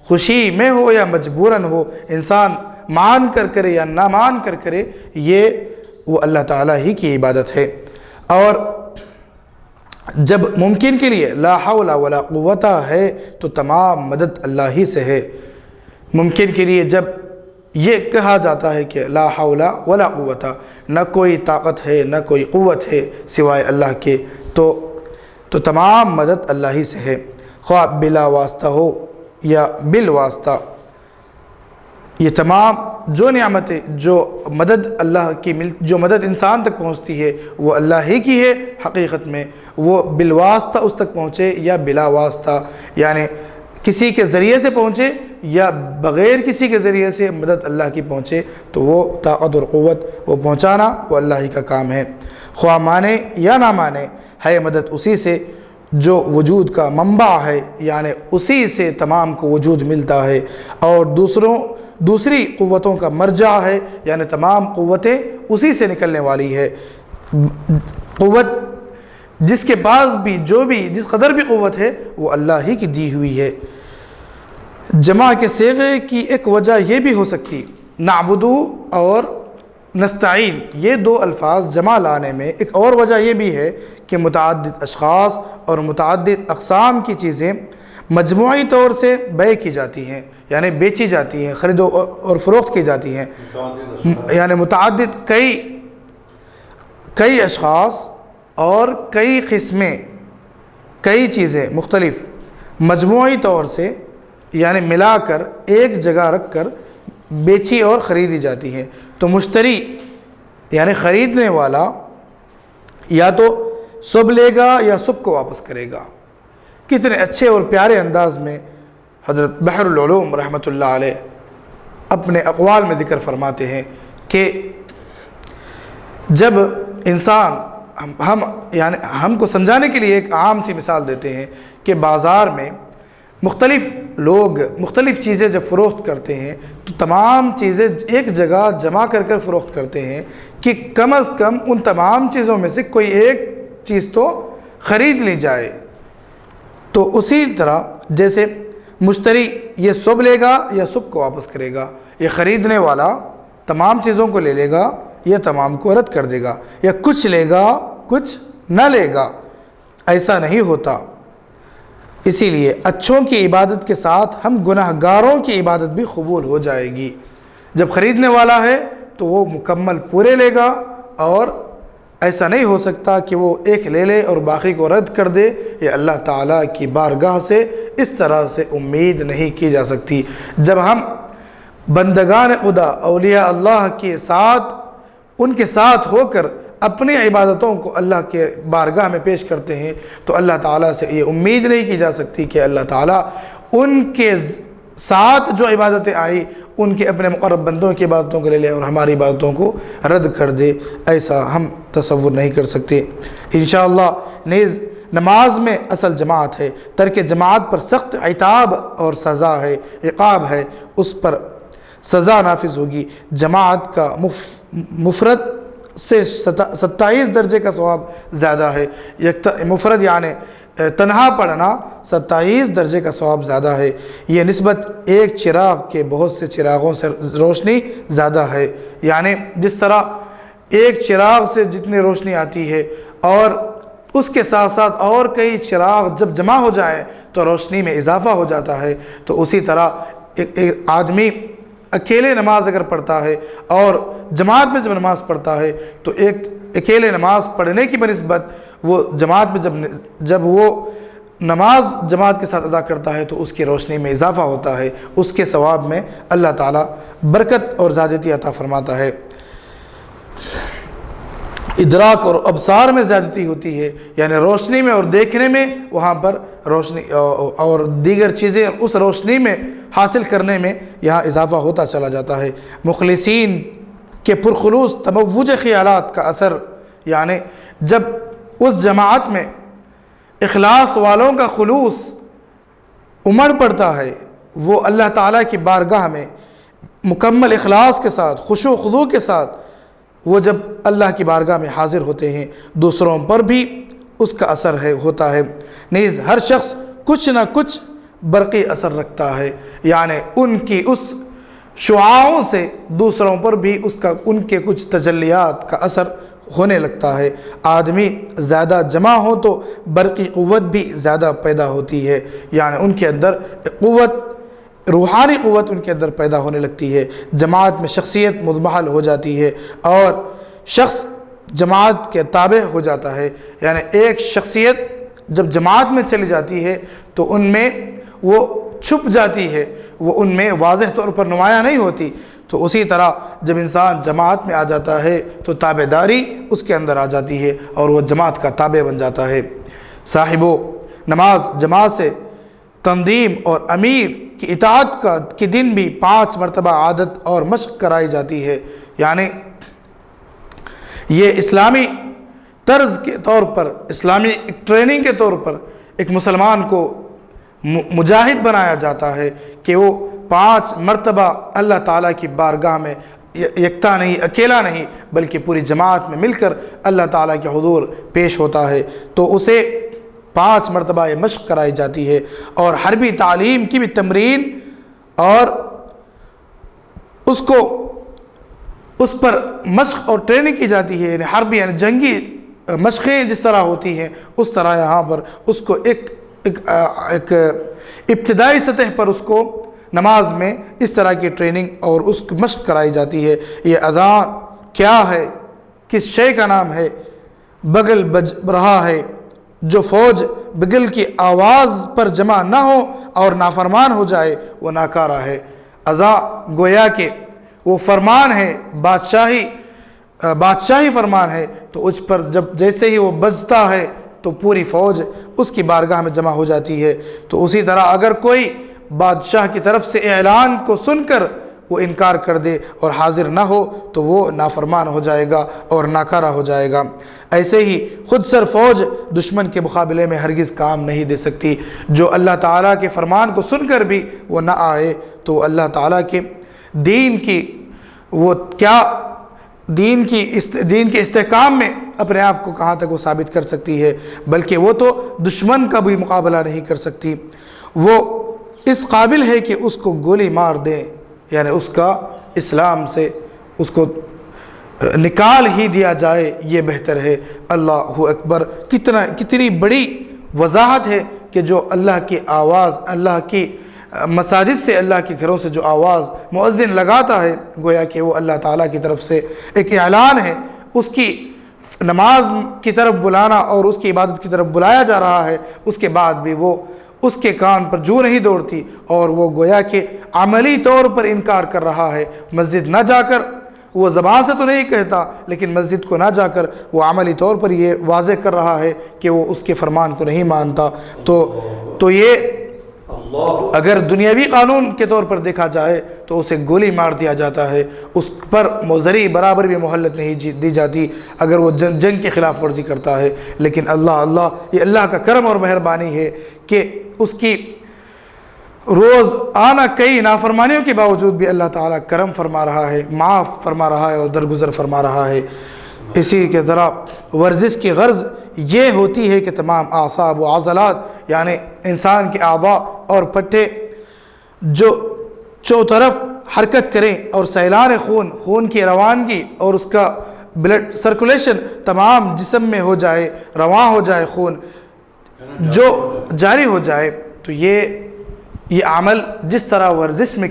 خوشی میں ہو یا مجبوراً ہو، انسان مان کر کرے یا نہ مان کر کرے، یہ وہ اللہ تعالیٰ ہی کی عبادت ہے۔ اور جب ممکن کے لیے لا حول ولا قوت ہے تو تمام مدد اللہ ہی سے ہے۔ ممکن کے لیے جب یہ کہا جاتا ہے کہ لا حول ولا قوت، نہ کوئی طاقت ہے نہ کوئی قوت ہے سوائے اللہ کے، تو تمام مدد اللہ ہی سے ہے، خواہ بلا واسطہ ہو یا بالواسطہ۔ یہ تمام جو نعمتیں، جو مدد اللہ کی جو مدد انسان تک پہنچتی ہے وہ اللہ ہی کی ہے حقیقت میں، وہ بالواسطہ اس تک پہنچے یا بلا واسطہ، یعنی کسی کے ذریعے سے پہنچے یا بغیر کسی کے ذریعے سے مدد اللہ کی پہنچے، تو وہ طاقت اور قوت وہ پہنچانا وہ اللہ ہی کا کام ہے، خواہ مانے یا نہ مانے، ہے مدد اسی سے جو وجود کا منبع ہے، یعنی اسی سے تمام کو وجود ملتا ہے، اور دوسری قوتوں کا مرجع ہے، یعنی تمام قوتیں اسی سے نکلنے والی ہے۔ قوت جس کے پاس بھی جس قدر بھی قوت ہے وہ اللہ ہی کی دی ہوئی ہے۔ جمع کے صیغے کی ایک وجہ یہ بھی ہو سکتی، نعبدو اور نستعین یہ دو الفاظ جمع لانے میں ایک اور وجہ یہ بھی ہے کہ متعدد اشخاص اور متعدد اقسام کی چیزیں مجموعی طور سے بیع کی جاتی ہیں، یعنی بیچی جاتی ہیں، خرید اور فروخت کی جاتی ہیں، یعنی متعدد کئی اشخاص اور کئی قسمیں، کئی چیزیں مختلف مجموعی طور سے یعنی ملا کر ایک جگہ رکھ کر بیچی اور خریدی جاتی ہیں۔ تو مشتری یعنی خریدنے والا یا تو سب لے گا یا سب کو واپس کرے گا۔ کتنے اچھے اور پیارے انداز میں حضرت بحر العلوم رحمۃ اللہ علیہ اپنے اقوال میں ذکر فرماتے ہیں کہ جب انسان ہم کو سمجھانے کے لیے ایک عام سی مثال دیتے ہیں کہ بازار میں مختلف لوگ مختلف چیزیں جب فروخت کرتے ہیں تو تمام چیزیں ایک جگہ جمع کر فروخت کرتے ہیں کہ کم از کم ان تمام چیزوں میں سے کوئی ایک چیز تو خرید لی جائے۔ تو اسی طرح جیسے مشتری یہ سب لے گا یا سب کو واپس کرے گا، یہ خریدنے والا تمام چیزوں کو لے لے گا یا تمام کو رد کر دے گا، یا کچھ لے گا کچھ نہ لے گا، ایسا نہیں ہوتا۔ اسی لیے اچھوں کی عبادت کے ساتھ ہم گناہگاروں کی عبادت بھی قبول ہو جائے گی۔ جب خریدنے والا ہے تو وہ مکمل پورے لے گا، اور ایسا نہیں ہو سکتا کہ وہ ایک لے لے اور باقی کو رد کر دے، یہ اللہ تعالیٰ کی بارگاہ سے اس طرح سے امید نہیں کی جا سکتی۔ جب ہم بندگان خدا اولیاء اللہ کے ساتھ ان کے ساتھ ہو کر اپنی عبادتوں کو اللہ کے بارگاہ میں پیش کرتے ہیں تو اللہ تعالیٰ سے یہ امید نہیں کی جا سکتی کہ اللہ تعالیٰ ان کے ساتھ جو عبادتیں آئی ان کے اپنے مقرب بندوں کی عبادتوں کو لے لے اور ہماری عبادتوں کو رد کر دے، ایسا ہم تصور نہیں کر سکتے۔ انشاءاللہ نیز نماز میں اصل جماعت ہے، ترک جماعت پر سخت عتاب اور سزا ہے، عقاب ہے، اس پر سزا نافذ ہوگی۔ جماعت کا مفرد سے 27 درجے کا ثواب زیادہ ہے، مفرد یعنی تنہا پڑھنا 27 درجے کا ثواب زیادہ ہے۔ یہ نسبت ایک چراغ کے بہت سے چراغوں سے روشنی زیادہ ہے، یعنی جس طرح ایک چراغ سے جتنی روشنی آتی ہے اور اس کے ساتھ ساتھ اور کئی چراغ جب جمع ہو جائیں تو روشنی میں اضافہ ہو جاتا ہے، تو اسی طرح ایک آدمی اکیلے نماز اگر پڑھتا ہے اور جماعت میں جب نماز پڑھتا ہے تو ایک اکیلے نماز پڑھنے کی بنسبت وہ جماعت میں جب وہ نماز جماعت کے ساتھ ادا کرتا ہے تو اس کی روشنی میں اضافہ ہوتا ہے، اس کے ثواب میں اللہ تعالیٰ برکت اور زیادتی عطا فرماتا ہے۔ ادراک اور ابصار میں زیادتی ہوتی ہے، یعنی روشنی میں اور دیکھنے میں، وہاں پر روشنی اور دیگر چیزیں اس روشنی میں حاصل کرنے میں یہاں اضافہ ہوتا چلا جاتا ہے۔ مخلصین کے پرخلوص تموج خیالات کا اثر، یعنی جب اس جماعت میں اخلاص والوں کا خلوص امڑ پڑتا ہے، وہ اللہ تعالیٰ کی بارگاہ میں مکمل اخلاص کے ساتھ، خشوع و خضوع کے ساتھ وہ جب اللہ کی بارگاہ میں حاضر ہوتے ہیں، دوسروں پر بھی اس کا اثر ہوتا ہے۔ نیز ہر شخص کچھ نہ کچھ برقی اثر رکھتا ہے، یعنی ان کی اس شعاعوں سے دوسروں پر بھی ان کے کچھ تجلیات کا اثر ہونے لگتا ہے۔ آدمی زیادہ جمع ہو تو برقی قوت بھی زیادہ پیدا ہوتی ہے، یعنی ان کے اندر روحانی قوت ان کے اندر پیدا ہونے لگتی ہے، جماعت میں شخصیت مضمحل ہو جاتی ہے اور شخص جماعت کے تابع ہو جاتا ہے، یعنی ایک شخصیت جب جماعت میں چلی جاتی ہے تو ان میں وہ چھپ جاتی ہے، وہ ان میں واضح طور پر نمایاں نہیں ہوتی۔ تو اسی طرح جب انسان جماعت میں آ جاتا ہے تو تابع داری اس کے اندر آ جاتی ہے اور وہ جماعت کا تابع بن جاتا ہے۔ صاحبو نماز جماعت سے تنظیم اور امیر کی اطاعت کے دن بھی 5 مرتبہ عادت اور مشق کرائی جاتی ہے، یعنی یہ اسلامی طرز کے طور پر، اسلامی ٹریننگ کے طور پر ایک مسلمان کو مجاہد بنایا جاتا ہے کہ وہ 5 مرتبہ اللہ تعالیٰ کی بارگاہ میں یکتا نہیں، اکیلا نہیں، بلکہ پوری جماعت میں مل کر اللہ تعالیٰ کے حضور پیش ہوتا ہے، تو اسے 5 مرتبہ یہ مشق کرائی جاتی ہے۔ اور حربی تعلیم کی بھی تمرین اور اس پر مشق اور ٹریننگ کی جاتی ہے، یعنی حربی یعنی جنگی مشقیں جس طرح ہوتی ہیں اس طرح یہاں پر اس کو ایک ایک ابتدائی سطح پر اس کو نماز میں اس طرح کی ٹریننگ اور اس کی مشق کرائی جاتی ہے۔ یہ اذان کیا ہے، کس شے کا نام ہے، بغل بج رہا ہے، جو فوج بغل کی آواز پر جمع نہ ہو اور نافرمان ہو جائے وہ ناکارہ ہے۔ اذان گویا کہ وہ فرمان ہے، بادشاہی فرمان ہے، تو اس پر جب جیسے ہی وہ بجتا ہے تو پوری فوج اس کی بارگاہ میں جمع ہو جاتی ہے۔ تو اسی طرح اگر کوئی بادشاہ کی طرف سے اعلان کو سن کر وہ انکار کر دے اور حاضر نہ ہو تو وہ نافرمان ہو جائے گا اور ناکارہ ہو جائے گا۔ ایسے ہی خود سر فوج دشمن کے مقابلے میں ہرگز کام نہیں دے سکتی۔ جو اللہ تعالیٰ کے فرمان کو سن کر بھی وہ نہ آئے تو اللہ تعالیٰ کے دین کی وہ کیا دین کے استحکام میں اپنے آپ کو کہاں تک وہ ثابت کر سکتی ہے، بلکہ وہ تو دشمن کا بھی مقابلہ نہیں کر سکتی۔ وہ اس قابل ہے کہ اس کو گولی مار دیں، یعنی اس کا اسلام سے اس کو نکال ہی دیا جائے، یہ بہتر ہے۔ اللہ اکبر، کتنی بڑی وضاحت ہے کہ جو اللہ کی آواز، اللہ کی مساجد سے، اللہ کے گھروں سے جو آواز مؤذن لگاتا ہے گویا کہ وہ اللہ تعالیٰ کی طرف سے ایک اعلان ہے، اس کی نماز کی طرف بلانا اور اس کی عبادت کی طرف بلایا جا رہا ہے، اس کے بعد بھی وہ اس کے کان پر جو نہیں دوڑتی اور وہ گویا کہ عملی طور پر انکار کر رہا ہے۔ مسجد نہ جا کر، وہ زبان سے تو نہیں کہتا لیکن مسجد کو نہ جا کر وہ عملی طور پر یہ واضح کر رہا ہے کہ وہ اس کے فرمان کو نہیں مانتا۔ تو یہ اگر دنیاوی قانون کے طور پر دیکھا جائے تو اسے گولی مار دیا جاتا ہے، اس پر ذرے برابر بھی مہلت نہیں دی جاتی اگر وہ جنگ کی خلاف ورزی کرتا ہے۔ لیکن یہ اللہ کا کرم اور مہربانی ہے کہ اس کی روز آنا کئی نافرمانیوں کے باوجود بھی اللہ تعالیٰ کرم فرما رہا ہے، معاف فرما رہا ہے اور درگزر فرما رہا ہے۔ اسی کے ذرا ورزش کی غرض یہ ہوتی ہے کہ تمام اعصاب و عضلات یعنی انسان کے اعضاء اور پٹھے جو چوطرف حرکت کریں اور سیلان خون کی روانگی اور اس کا بلڈ سرکولیشن تمام جسم میں ہو جائے، رواں ہو جائے، خون جو جاری ہو جائے۔ تو یہ عمل جس طرح ورزش میں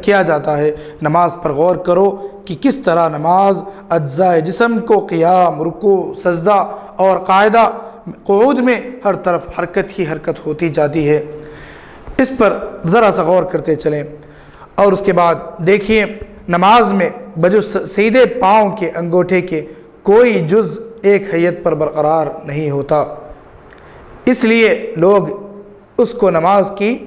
کیا جاتا ہے، نماز پر غور کرو کہ کس طرح نماز اجزائے جسم کو قیام، رکوع، سجدہ اور قعود میں ہر طرف حرکت ہی حرکت ہوتی جاتی ہے۔ اس پر ذرا سا غور کرتے چلیں اور اس کے بعد دیکھیے نماز میں بجز سیدھے پاؤں کے انگوٹھے کے کوئی جز ایک حیت پر برقرار نہیں ہوتا، اس لیے لوگ اس کو نماز کی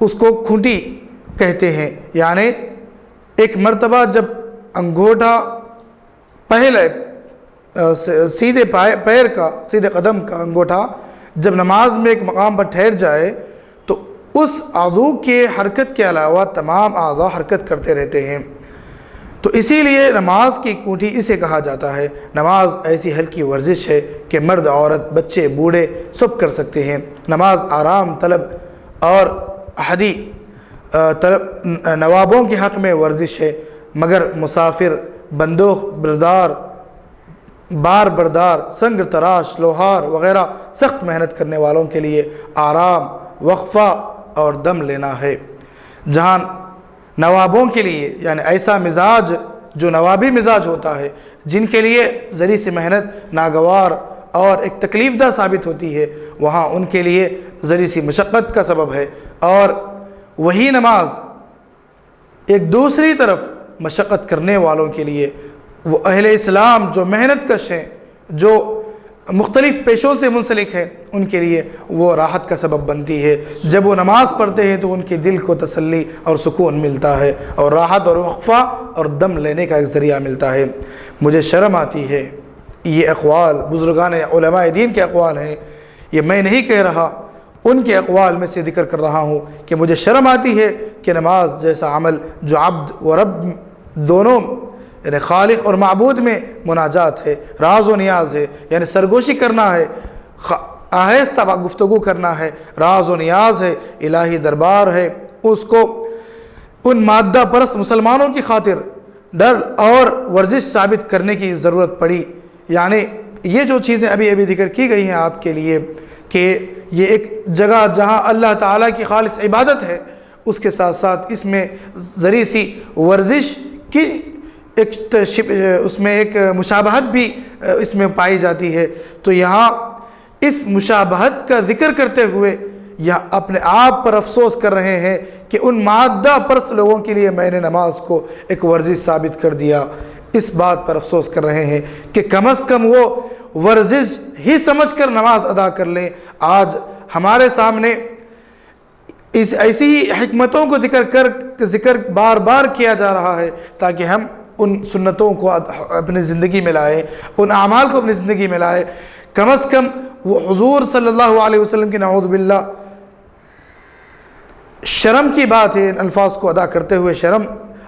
اس کو کھوٹی کہتے ہیں۔ یعنی ایک مرتبہ جب انگوٹھا پہلے سیدھے پیر کا، سیدھے قدم کا انگوٹھا جب نماز میں ایک مقام پر ٹھہر جائے تو اس عضو کے حرکت کے علاوہ تمام اعضاء حرکت کرتے رہتے ہیں۔ تو اسی لیے نماز کی کونٹھی اسے کہا جاتا ہے۔ نماز ایسی ہلکی ورزش ہے کہ مرد، عورت، بچے، بوڑھے سب کر سکتے ہیں۔ نماز آرام طلب اور احدی طلب نوابوں کے حق میں ورزش ہے، مگر مسافر، بندوق بردار، بار بردار، سنگ تراش، لوہار وغیرہ سخت محنت کرنے والوں کے لیے آرام، وقفہ اور دم لینا ہے۔ جہاں نوابوں کے لیے یعنی ایسا مزاج جو نوابی مزاج ہوتا ہے، جن کے لیے ذری سی محنت ناگوار اور ایک تکلیف دہ ثابت ہوتی ہے، وہاں ان کے لیے ذری سی مشقت کا سبب ہے۔ اور وہی نماز ایک دوسری طرف مشقت کرنے والوں کے لیے، وہ اہل اسلام جو محنت کش ہیں، جو مختلف پیشوں سے منسلک ہیں، ان کے لیے وہ راحت کا سبب بنتی ہے۔ جب وہ نماز پڑھتے ہیں تو ان کے دل کو تسلی اور سکون ملتا ہے اور راحت اور وقفہ اور دم لینے کا ایک ذریعہ ملتا ہے۔ مجھے شرم آتی ہے، یہ اقوال بزرگان علماء دین کے اقوال ہیں، یہ میں نہیں کہہ رہا، ان کے اقوال میں سے ذکر کر رہا ہوں کہ مجھے شرم آتی ہے کہ نماز جیسا عمل جو عبد و رب دونوں یعنی خالق اور معبود میں مناجات ہے، راز و نیاز ہے، یعنی سرگوشی کرنا ہے، آہستہ گفتگو کرنا ہے، راز و نیاز ہے، الہی دربار ہے، اس کو ان مادہ پرست مسلمانوں کی خاطر ڈر اور ورزش ثابت کرنے کی ضرورت پڑی۔ یعنی یہ جو چیزیں ابھی ذکر کی گئی ہیں آپ کے لیے کہ یہ ایک جگہ جہاں اللہ تعالیٰ کی خالص عبادت ہے، اس کے ساتھ ساتھ اس میں ذری سی ورزش کی اس میں ایک مشابہت بھی اس میں پائی جاتی ہے۔ تو یہاں اس مشابہت کا ذکر کرتے ہوئے یا اپنے آپ پر افسوس کر رہے ہیں کہ ان مادہ پرست لوگوں کے لیے میں نے نماز کو ایک ورزش ثابت کر دیا۔ اس بات پر افسوس کر رہے ہیں کہ کم از کم وہ ورزش ہی سمجھ کر نماز ادا کر لیں۔ آج ہمارے سامنے اس ایسی ہی حکمتوں کو ذکر بار بار کیا جا رہا ہے تاکہ ہم ان سنتوں کو اپنی زندگی میں لائیں، ان اعمال کو اپنی زندگی میں لائیں۔ کم از کم وہ حضور صلی اللہ علیہ وسلم کی نعوذ باللہ شرم کی بات ہے، ان الفاظ کو ادا کرتے ہوئے شرم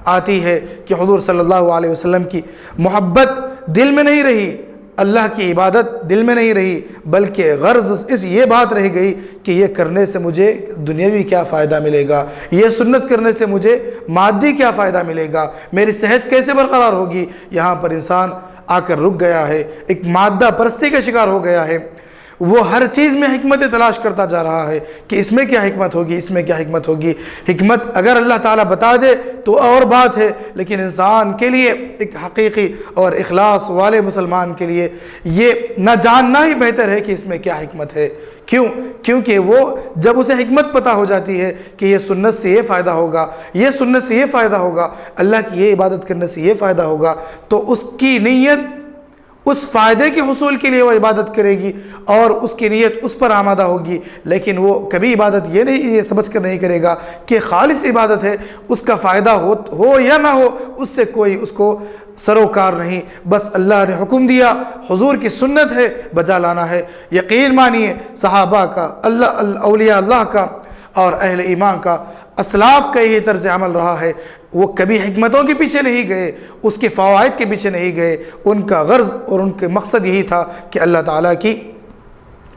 آتی ہے کہ حضور صلی اللہ علیہ وسلم کی محبت دل میں نہیں رہی، اللہ کی عبادت دل میں نہیں رہی، بلکہ غرض یہ بات رہ گئی کہ یہ کرنے سے مجھے دنیاوی کیا فائدہ ملے گا، یہ سنت کرنے سے مجھے مادی کیا فائدہ ملے گا، میری صحت کیسے برقرار ہوگی۔ یہاں پر انسان آ کر رک گیا ہے، ایک مادہ پرستی کا شکار ہو گیا ہے۔ وہ ہر چیز میں حکمتیں تلاش کرتا جا رہا ہے کہ اس میں کیا حکمت ہوگی، اس میں کیا حکمت ہوگی۔ حکمت اگر اللہ تعالیٰ بتا دے تو اور بات ہے، لیکن انسان کے لیے، ایک حقیقی اور اخلاص والے مسلمان کے لیے یہ نہ جاننا ہی بہتر ہے کہ اس میں کیا حکمت ہے۔ کیونکہ وہ جب اسے حکمت پتہ ہو جاتی ہے کہ یہ سنت سے یہ فائدہ ہوگا، یہ سنت سے یہ فائدہ ہوگا، اللہ کی یہ عبادت کرنے سے یہ فائدہ ہوگا، تو اس کی نیت اس فائدے کے حصول کے لیے وہ عبادت کرے گی اور اس کی نیت اس پر آمادہ ہوگی۔ لیکن وہ کبھی عبادت یہ سمجھ کر نہیں کرے گا کہ خالص عبادت ہے، اس کا فائدہ ہو یا نہ ہو، اس سے کوئی اس کو سروکار نہیں۔ بس اللہ نے حکم دیا، حضور کی سنت ہے، بجا لانا ہے۔ یقین مانیے صحابہ کا، اولیاء اللہ کا اور اہل ایمان کا، اسلاف کا یہی طرز عمل رہا ہے۔ وہ کبھی حکمتوں کے پیچھے نہیں گئے، اس کے فوائد کے پیچھے نہیں گئے، ان کا غرض اور ان کے مقصد یہی تھا کہ اللہ تعالیٰ کی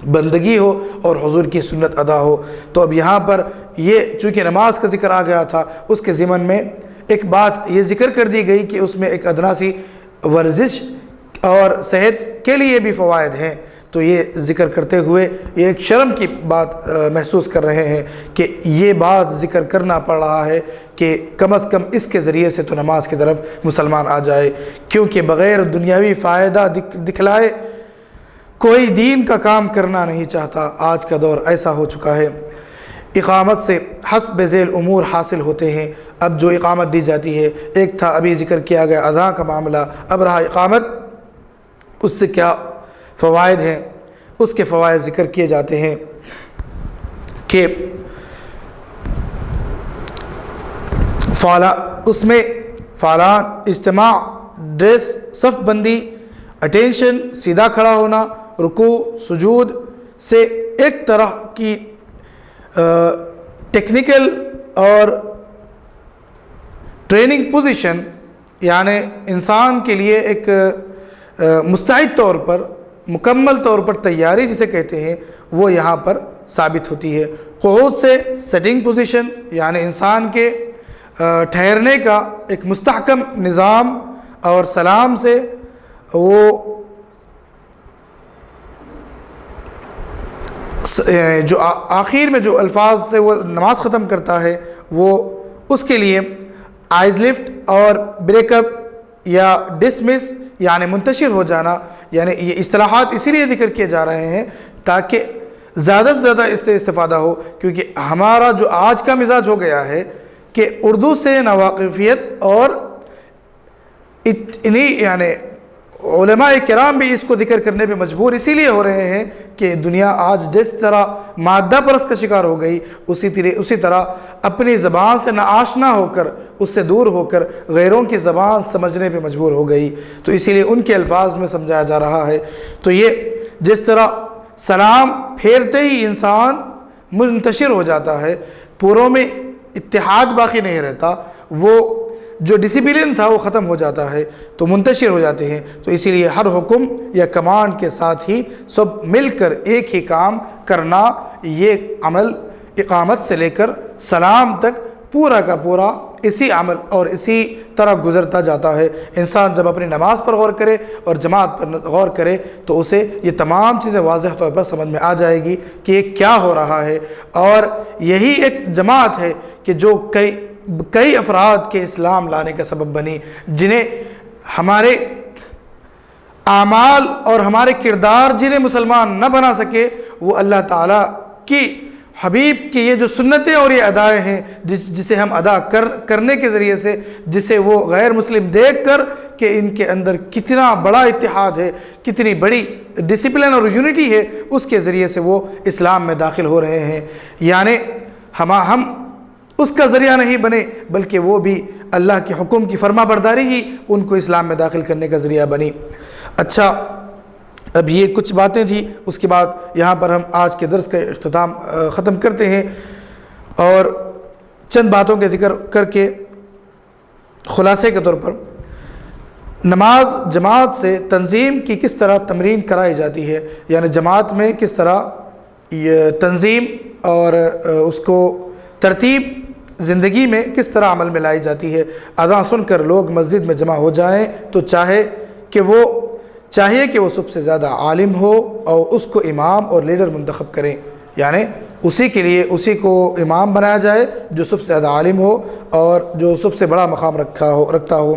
بندگی ہو اور حضور کی سنت ادا ہو۔ تو اب یہاں پر یہ چونکہ نماز کا ذکر آ گیا تھا، اس کے ضمن میں ایک بات یہ ذکر کر دی گئی کہ اس میں ایک ادنا سی ورزش اور صحت کے لیے بھی فوائد ہیں۔ تو یہ ذکر کرتے ہوئے یہ ایک شرم کی بات محسوس کر رہے ہیں کہ یہ بات ذکر کرنا پڑ رہا ہے کہ کم از کم اس کے ذریعے سے تو نماز کی طرف مسلمان آ جائے، کیونکہ بغیر دنیاوی فائدہ دکھلائے کوئی دین کا کام کرنا نہیں چاہتا۔ آج کا دور ایسا ہو چکا ہے، اقامت سے حسب ذیل امور حاصل ہوتے ہیں۔ اب جو اقامت دی جاتی ہے، ایک تھا ابھی ذکر کیا گیا اذان کا معاملہ، اب رہا اقامت، اس سے کیا فوائد ہیں، اس کے فوائد ذکر کیے جاتے ہیں کہ اس میں فعلان، اجتماع، ڈریس، صف بندی، اٹینشن، سیدھا کھڑا ہونا، رکوع، سجود سے ایک طرح کی ٹیکنیکل اور ٹریننگ پوزیشن، یعنی انسان کے لیے ایک مستعد طور پر، مکمل طور پر تیاری جسے کہتے ہیں، وہ یہاں پر ثابت ہوتی ہے۔ قعود سے سیٹنگ پوزیشن، یعنی انسان کے ٹھہرنے کا ایک مستحکم نظام، اور سلام سے وہ جو آخر میں جو الفاظ سے وہ نماز ختم کرتا ہے، وہ اس کے لیے آئز لفٹ اور بریک اپ یا ڈسمس، یعنی منتشر ہو جانا، یعنی یہ اصطلاحات اسی لیے ذکر کیے جا رہے ہیں تاکہ زیادہ سے زیادہ اس سے استفادہ ہو، کیونکہ ہمارا جو آج کا مزاج ہو گیا ہے کہ اردو سے ناواقفیت، اور یعنی علماء کرام بھی اس کو ذکر کرنے پہ مجبور اسی لیے ہو رہے ہیں کہ دنیا آج جس طرح مادہ پرست کا شکار ہو گئی، اسی طرح اپنی زبان سے ناآشنا ہو کر، اس سے دور ہو کر غیروں کی زبان سمجھنے پہ مجبور ہو گئی، تو اسی لیے ان کے الفاظ میں سمجھایا جا رہا ہے۔ تو یہ جس طرح سلام پھیرتے ہی انسان منتشر ہو جاتا ہے، پوروں میں اتحاد باقی نہیں رہتا، وہ جو ڈسپلن تھا وہ ختم ہو جاتا ہے، تو منتشر ہو جاتے ہیں۔ تو اسی لیے ہر حکم یا کمانڈ کے ساتھ ہی سب مل کر ایک ہی کام کرنا، یہ عمل اقامت سے لے کر سلام تک پورا کا پورا اسی عمل اور اسی طرح گزرتا جاتا ہے۔ انسان جب اپنی نماز پر غور کرے اور جماعت پر غور کرے تو اسے یہ تمام چیزیں واضح طور پر سمجھ میں آ جائے گی کہ یہ کیا ہو رہا ہے، اور یہی ایک جماعت ہے کہ جو کئی افراد کے اسلام لانے کا سبب بنی، جنہیں ہمارے اعمال اور ہمارے کردار جنہیں مسلمان نہ بنا سکے، وہ اللہ تعالیٰ کی حبیب کی یہ جو سنتیں اور یہ ادائیں ہیں جسے ہم ادا کرنے کے ذریعے سے، جسے وہ غیر مسلم دیکھ کر کہ ان کے اندر کتنا بڑا اتحاد ہے، کتنی بڑی ڈسپلن اور یونٹی ہے، اس کے ذریعے سے وہ اسلام میں داخل ہو رہے ہیں۔ یعنی ہم اس کا ذریعہ نہیں بنے، بلکہ وہ بھی اللہ کے حکم کی فرما برداری ہی ان کو اسلام میں داخل کرنے کا ذریعہ بنی۔ اچھا، اب یہ کچھ باتیں تھیں، اس کے بعد یہاں پر ہم آج کے درس کا اختتام ختم کرتے ہیں اور چند باتوں کے ذکر کر کے خلاصے کے طور پر نماز جماعت سے تنظیم کی کس طرح تمرین کرائی جاتی ہے، یعنی جماعت میں کس طرح یہ تنظیم اور اس کو ترتیب زندگی میں کس طرح عمل میں لائی جاتی ہے۔ اذان سن کر لوگ مسجد میں جمع ہو جائیں تو چاہیے کہ وہ سب سے زیادہ عالم ہو اور اس کو امام اور لیڈر منتخب کریں، یعنی اسی کو امام بنایا جائے جو سب سے زیادہ عالم ہو اور جو سب سے بڑا مقام رکھتا ہو۔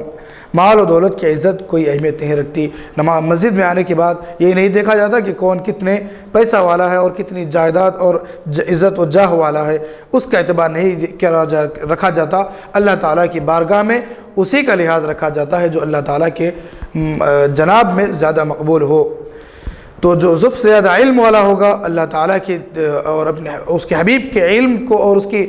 مال و دولت کی عزت کوئی اہمیت نہیں رکھتی۔ مسجد میں آنے کے بعد یہ نہیں دیکھا جاتا کہ کون کتنے پیسہ والا ہے اور کتنی جائیداد اور عزت و جاہ والا ہے، اس کا اعتبار نہیں رکھا جاتا۔ اللہ تعالیٰ کی بارگاہ میں اسی کا لحاظ رکھا جاتا ہے جو اللہ تعالیٰ کے جناب میں زیادہ مقبول ہو۔ تو جو سب سے زیادہ علم والا ہوگا، اللہ تعالیٰ کے اور اس کے حبیب کے علم کو اور اس کی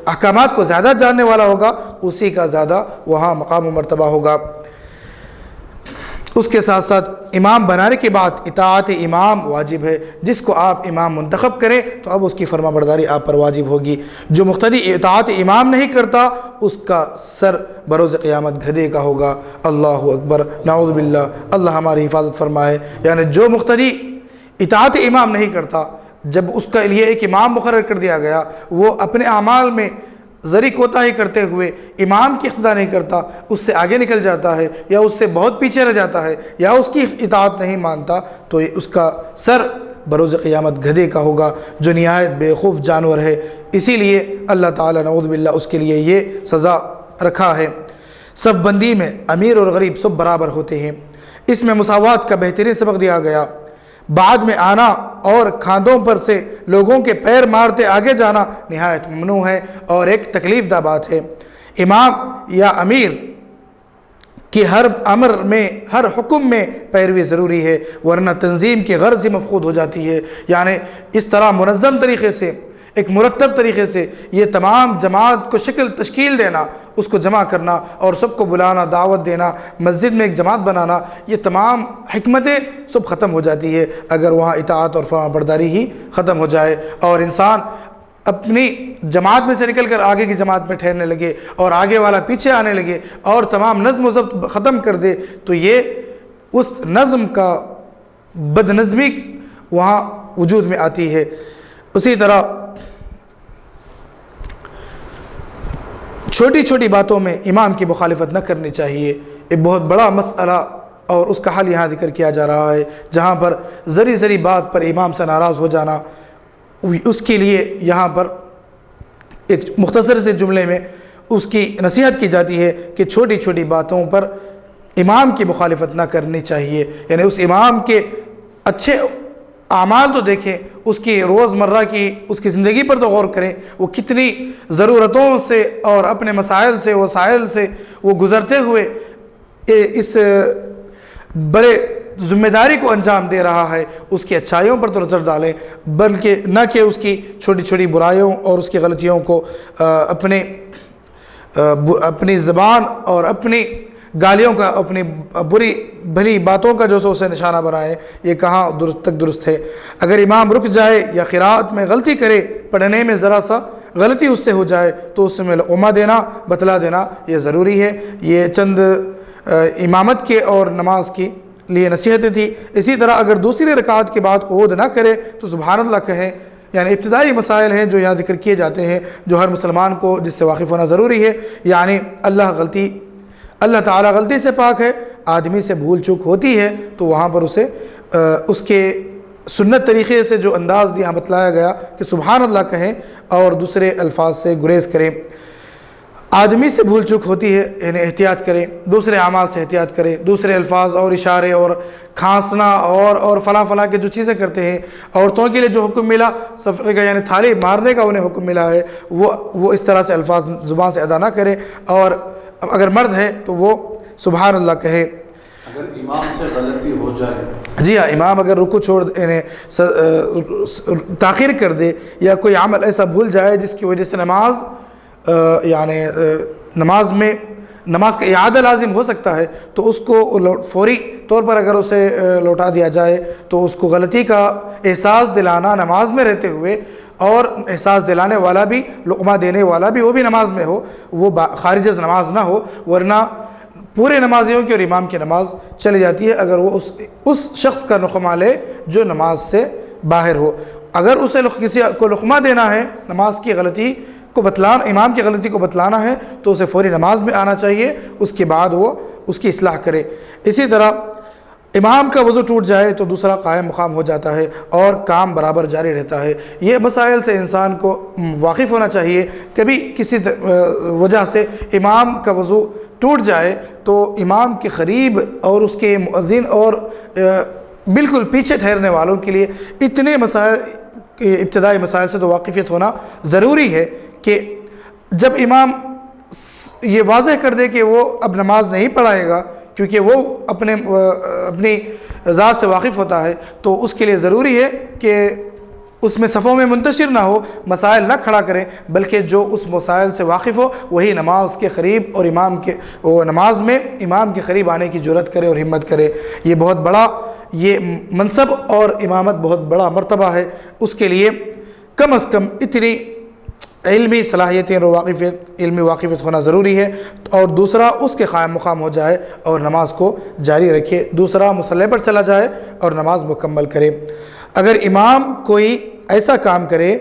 احکامات کو زیادہ جاننے والا ہوگا، اسی کا زیادہ وہاں مقام و مرتبہ ہوگا۔ اس کے ساتھ ساتھ امام بنانے کے بعد اطاعت امام واجب ہے۔ جس کو آپ امام منتخب کریں تو اب اس کی فرما برداری آپ پر واجب ہوگی۔ جو مقتدی اطاعت امام نہیں کرتا، اس کا سر بروز قیامت گدھے کا ہوگا۔ اللہ اکبر، نعوذ باللہ، اللہ ہماری حفاظت فرمائے۔ یعنی جو مقتدی اطاعت امام نہیں کرتا، جب اس کے لیے ایک امام مقرر کر دیا گیا، وہ اپنے اعمال میں ذری کوتاہی کرتے ہوئے امام کی اقتداء نہیں کرتا، اس سے آگے نکل جاتا ہے یا اس سے بہت پیچھے رہ جاتا ہے یا اس کی اطاعت نہیں مانتا، تو اس کا سر بروز قیامت گدھے کا ہوگا جو نہایت بے خوف جانور ہے۔ اسی لیے اللہ تعالیٰ نعوذ باللہ اس کے لیے یہ سزا رکھا ہے۔ صف بندی میں امیر اور غریب سب برابر ہوتے ہیں۔ اس میں مساوات کا بہترین سبق دیا گیا۔ بعد میں آنا اور کھاندوں پر سے لوگوں کے پیر مارتے آگے جانا نہایت ممنوع ہے اور ایک تکلیف دہ بات ہے۔ امام یا امیر کی ہر امر میں، ہر حکم میں پیروی ضروری ہے، ورنہ تنظیم کی غرض ہی مفقود ہو جاتی ہے۔ یعنی اس طرح منظم طریقے سے، ایک مرتب طریقے سے یہ تمام جماعت کو تشکیل دینا، اس کو جمع کرنا اور سب کو بلانا، دعوت دینا، مسجد میں ایک جماعت بنانا، یہ تمام حکمتیں سب ختم ہو جاتی ہے اگر وہاں اطاعت اور فرما برداری ہی ختم ہو جائے اور انسان اپنی جماعت میں سے نکل کر آگے کی جماعت میں ٹھہرنے لگے اور آگے والا پیچھے آنے لگے اور تمام نظم و ضبط ختم کر دے، تو یہ اس نظم کا بد نظمی وہاں وجود میں آتی ہے۔ اسی طرح چھوٹی چھوٹی باتوں میں امام کی مخالفت نہ کرنی چاہیے۔ ایک بہت بڑا مسئلہ اور اس کا حل یہاں ذکر کیا جا رہا ہے، جہاں پر ذری بات پر امام سے ناراض ہو جانا، اس کے لیے یہاں پر ایک مختصر سے جملے میں اس کی نصیحت کی جاتی ہے کہ چھوٹی چھوٹی باتوں پر امام کی مخالفت نہ کرنی چاہیے۔ یعنی اس امام کے اچھے اعمال تو دیکھیں، اس کی روزمرہ کی اس کی زندگی پر تو غور کریں، وہ کتنی ضرورتوں سے اور اپنے مسائل سے وسائل سے وہ گزرتے ہوئے اس بڑے ذمہ داری کو انجام دے رہا ہے۔ اس کی اچھائیوں پر تو نظر ڈالیں، بلکہ نہ کہ اس کی چھوٹی چھوٹی برائیوں اور اس کی غلطیوں کو اپنی زبان اور اپنی گالیوں کا، اپنی بری بھلی باتوں کا جو سو اسے نشانہ بنائے، یہ کہاں درست ہے۔ اگر امام رک جائے یا قراءت میں غلطی کرے، پڑھنے میں ذرا سا غلطی اس سے ہو جائے تو اس میں لقمہ دینا، بتلا دینا یہ ضروری ہے۔ یہ چند امامت کے اور نماز کی لیے نصیحتیں تھی۔ اسی طرح اگر دوسری رکعت کے بعد قعود نہ کرے تو سبحان اللہ کہیں، یعنی ابتدائی مسائل ہیں جو یہاں ذکر کیے جاتے ہیں جو ہر مسلمان کو جس سے واقف ہونا ضروری ہے. یعنی اللہ تعالیٰ غلطی سے پاک ہے. آدمی سے بھول چوک ہوتی ہے تو وہاں پر اسے اس کے سنت طریقے سے جو انداز یہاں بتلایا گیا کہ سبحان اللہ کہیں اور دوسرے الفاظ سے گریز کریں. آدمی سے بھول چوک ہوتی ہے یعنی احتیاط کریں, دوسرے اعمال سے احتیاط کریں, دوسرے الفاظ اور اشارے اور کھانسنا اور فلاں کے جو چیزیں کرتے ہیں. عورتوں کے لیے جو حکم ملا صفقے کا یعنی تھالی مارنے کا انہیں حکم ملا ہے وہ اس طرح سے الفاظ زبان سے ادا نہ کرے, اور اگر مرد ہے تو وہ سبحان اللہ کہے. اگر امام سے غلطی ہو جائے, جی ہاں, امام اگر رکوع چھوڑ یعنی تاخیر کر دے یا کوئی عمل ایسا بھول جائے جس کی وجہ سے نماز کا اعادہ لازم ہو سکتا ہے تو اس کو فوری طور پر اگر اسے لوٹا دیا جائے تو اس کو غلطی کا احساس دلانا نماز میں رہتے ہوئے, اور احساس دلانے والا بھی لقمہ دینے والا بھی وہ بھی نماز میں ہو, وہ خارج از نماز نہ ہو, ورنہ پورے نمازیوں کی اور امام کی نماز چلی جاتی ہے اگر وہ اس شخص کا لقمہ لے جو نماز سے باہر ہو. اگر اسے کسی کو لقمہ دینا ہے, نماز کی غلطی کو بتلانا, امام کی غلطی کو بتلانا ہے تو اسے فوری نماز میں آنا چاہیے, اس کے بعد وہ اس کی اصلاح کرے. اسی طرح امام کا وضو ٹوٹ جائے تو دوسرا قائم مقام ہو جاتا ہے اور کام برابر جاری رہتا ہے. یہ مسائل سے انسان کو واقف ہونا چاہیے. کبھی کسی وجہ سے امام کا وضو ٹوٹ جائے تو امام کے قریب اور اس کے مؤذن اور بالکل پیچھے ٹھہرنے والوں کے لیے اتنے مسائل, ابتدائی مسائل سے تو واقفیت ہونا ضروری ہے کہ جب امام یہ واضح کر دے کہ وہ اب نماز نہیں پڑھائے گا کیونکہ وہ اپنی ذات سے واقف ہوتا ہے, تو اس کے لیے ضروری ہے کہ اس میں صفوں میں منتشر نہ ہو, مسائل نہ کھڑا کریں, بلکہ جو اس مسائل سے واقف ہو وہی نماز کے قریب اور نماز میں امام کے قریب آنے کی جرأت کرے اور ہمت کرے. یہ بہت بڑا یہ منصب اور امامت بہت بڑا مرتبہ ہے. اس کے لیے کم از کم اتنی علمی صلاحیتیں اور علمی واقفیت ہونا ضروری ہے, اور دوسرا اس کے قائم مقام ہو جائے اور نماز کو جاری رکھے, دوسرا مصلی پر چلا جائے اور نماز مکمل کرے. اگر امام کوئی ایسا کام کرے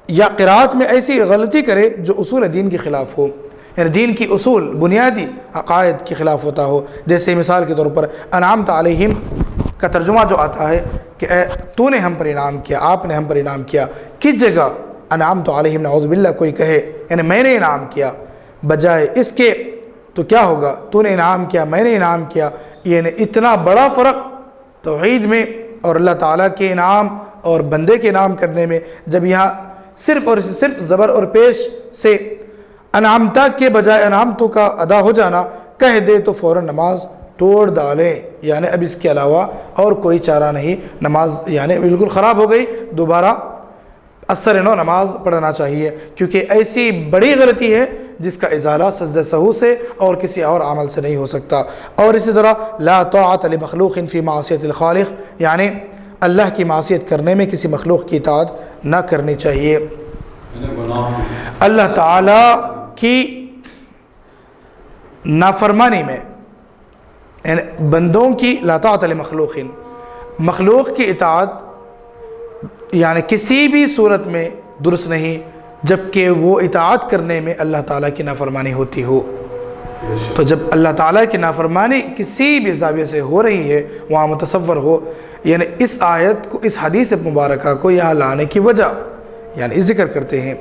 یا قرات میں ایسی غلطی کرے جو اصول دین کے خلاف ہو, یعنی دین کی اصول بنیادی عقائد کے خلاف ہوتا ہو, جیسے مثال کے طور پر انعمت علیہم کا ترجمہ جو آتا ہے کہ تو نے ہم پر انعام کیا, آپ نے ہم پر انعام کیا, کس جگہ انعمت علیہم نعوذ باللہ کوئی کہے یعنی میں نے انعام کیا بجائے اس کے تو کیا ہوگا تو نے انعام کیا میں نے انعام کیا, یعنی اتنا بڑا فرق توحید میں اور اللہ تعالیٰ کے انعام اور بندے کے انعام کرنے میں. جب یہاں صرف اور صرف زبر اور پیش سے انعامتا کے بجائے انعامتوں کا ادا ہو جانا کہہ دے تو فوراً نماز توڑ ڈالیں, یعنی اب اس کے علاوہ اور کوئی چارہ نہیں, نماز یعنی بالکل خراب ہو گئی, دوبارہ اثر نو نماز پڑھنا چاہیے, کیونکہ ایسی بڑی غلطی ہے جس کا ازالہ سجدہ سہو سے اور کسی اور عمل سے نہیں ہو سکتا. اور اسی طرح لا طاعت لمخلوق فی معصیت الخالق, یعنی اللہ کی معصیت کرنے میں کسی مخلوق کی اطاعت نہ کرنی چاہیے. اللہ تعالیٰ کی نافرمانی میں یعنی بندوں کی لا طاعت لمخلوق, مخلوق کی اطاعت یعنی کسی بھی صورت میں درست نہیں جبکہ وہ اطاعت کرنے میں اللہ تعالیٰ کی نافرمانی ہوتی ہو. تو جب اللہ تعالیٰ کی نافرمانی کسی بھی زاویے سے ہو رہی ہے وہاں متصور ہو, یعنی اس آیت کو اس حدیث مبارکہ کو یہاں لانے کی وجہ یعنی ذکر کرتے ہیں,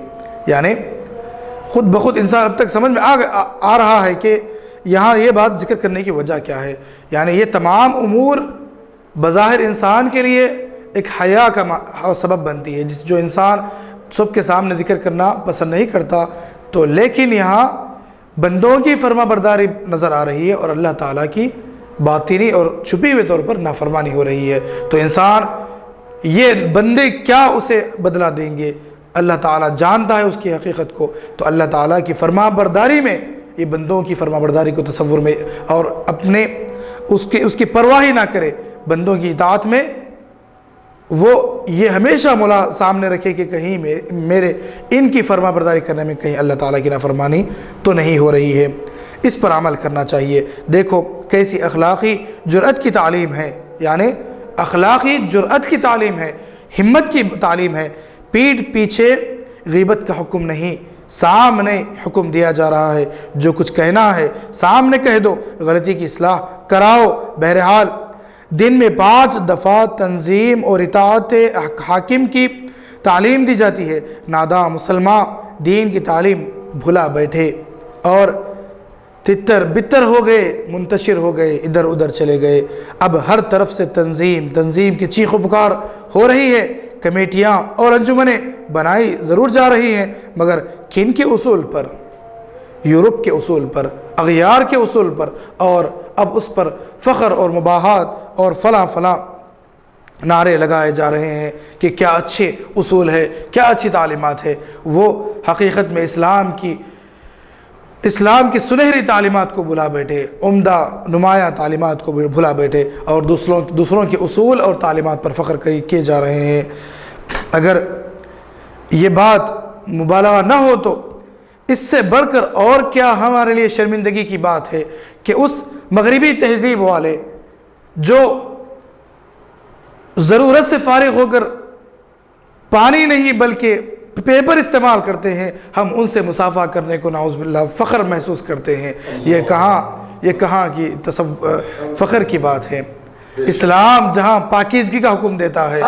یعنی خود بخود انسان اب تک سمجھ میں آ رہا ہے کہ یہاں یہ بات ذکر کرنے کی وجہ کیا ہے. یعنی یہ تمام امور بظاہر انسان کے لیے ایک حیا کا سبب بنتی ہے جو انسان سب کے سامنے ذکر کرنا پسند نہیں کرتا, تو لیکن یہاں بندوں کی فرما برداری نظر آ رہی ہے اور اللہ تعالیٰ کی باطنی اور چھپی ہوئے طور پر نافرمانی ہو رہی ہے. تو انسان یہ بندے کیا اسے بدلہ دیں گے, اللہ تعالیٰ جانتا ہے اس کی حقیقت کو, تو اللہ تعالیٰ کی فرما برداری میں یہ بندوں کی فرما برداری کو تصور میں اور اپنے اس کی پرواہ نہ کرے, بندوں کی اطاعت میں وہ یہ ہمیشہ مولا سامنے رکھے کہ کہیں میرے ان کی فرما برداری کرنے میں کہیں اللہ تعالیٰ کی نافرمانی تو نہیں ہو رہی ہے. اس پر عمل کرنا چاہیے. دیکھو کیسی اخلاقی جرأت کی تعلیم ہے, یعنی اخلاقی جرأت کی تعلیم ہے, ہمت کی تعلیم ہے. پیٹھ پیچھے غیبت کا حکم نہیں، سامنے حکم دیا جا رہا ہے، جو کچھ کہنا ہے سامنے کہہ دو، غلطی کی اصلاح کراؤ۔ بہرحال دن میں 5 دفعہ تنظیم اور اطاعت حاکم کی تعلیم دی جاتی ہے۔ ناداں مسلمان دین کی تعلیم بھلا بیٹھے اور تتر بتر ہو گئے، منتشر ہو گئے، ادھر ادھر چلے گئے۔ اب ہر طرف سے تنظیم کی چیخ و پکار ہو رہی ہے، کمیٹیاں اور انجمنیں بنائی ضرور جا رہی ہیں، مگر کن کے اصول پر؟ یورپ کے اصول پر، اغیار کے اصول پر، اور اب اس پر فخر اور مباحات اور فلاں فلاں نعرے لگائے جا رہے ہیں کہ کیا اچھے اصول ہے، کیا اچھی تعلیمات ہے۔ وہ حقیقت میں اسلام کی سنہری تعلیمات کو بھلا بیٹھے، عمدہ نمایاں تعلیمات کو بھلا بیٹھے، اور دوسروں کے اصول اور تعلیمات پر فخر کیے جا رہے ہیں۔ اگر یہ بات مبالغہ نہ ہو تو اس سے بڑھ کر اور کیا ہمارے لیے شرمندگی کی بات ہے کہ اس مغربی تہذیب والے جو ضرورت سے فارغ ہو کر پانی نہیں بلکہ پیپر استعمال کرتے ہیں، ہم ان سے مصافحہ کرنے کو نعوذ باللہ فخر محسوس کرتے ہیں۔ یہ کہاں کی فخر کی بات ہے؟ اسلام جہاں پاکیزگی کا حکم دیتا ہے،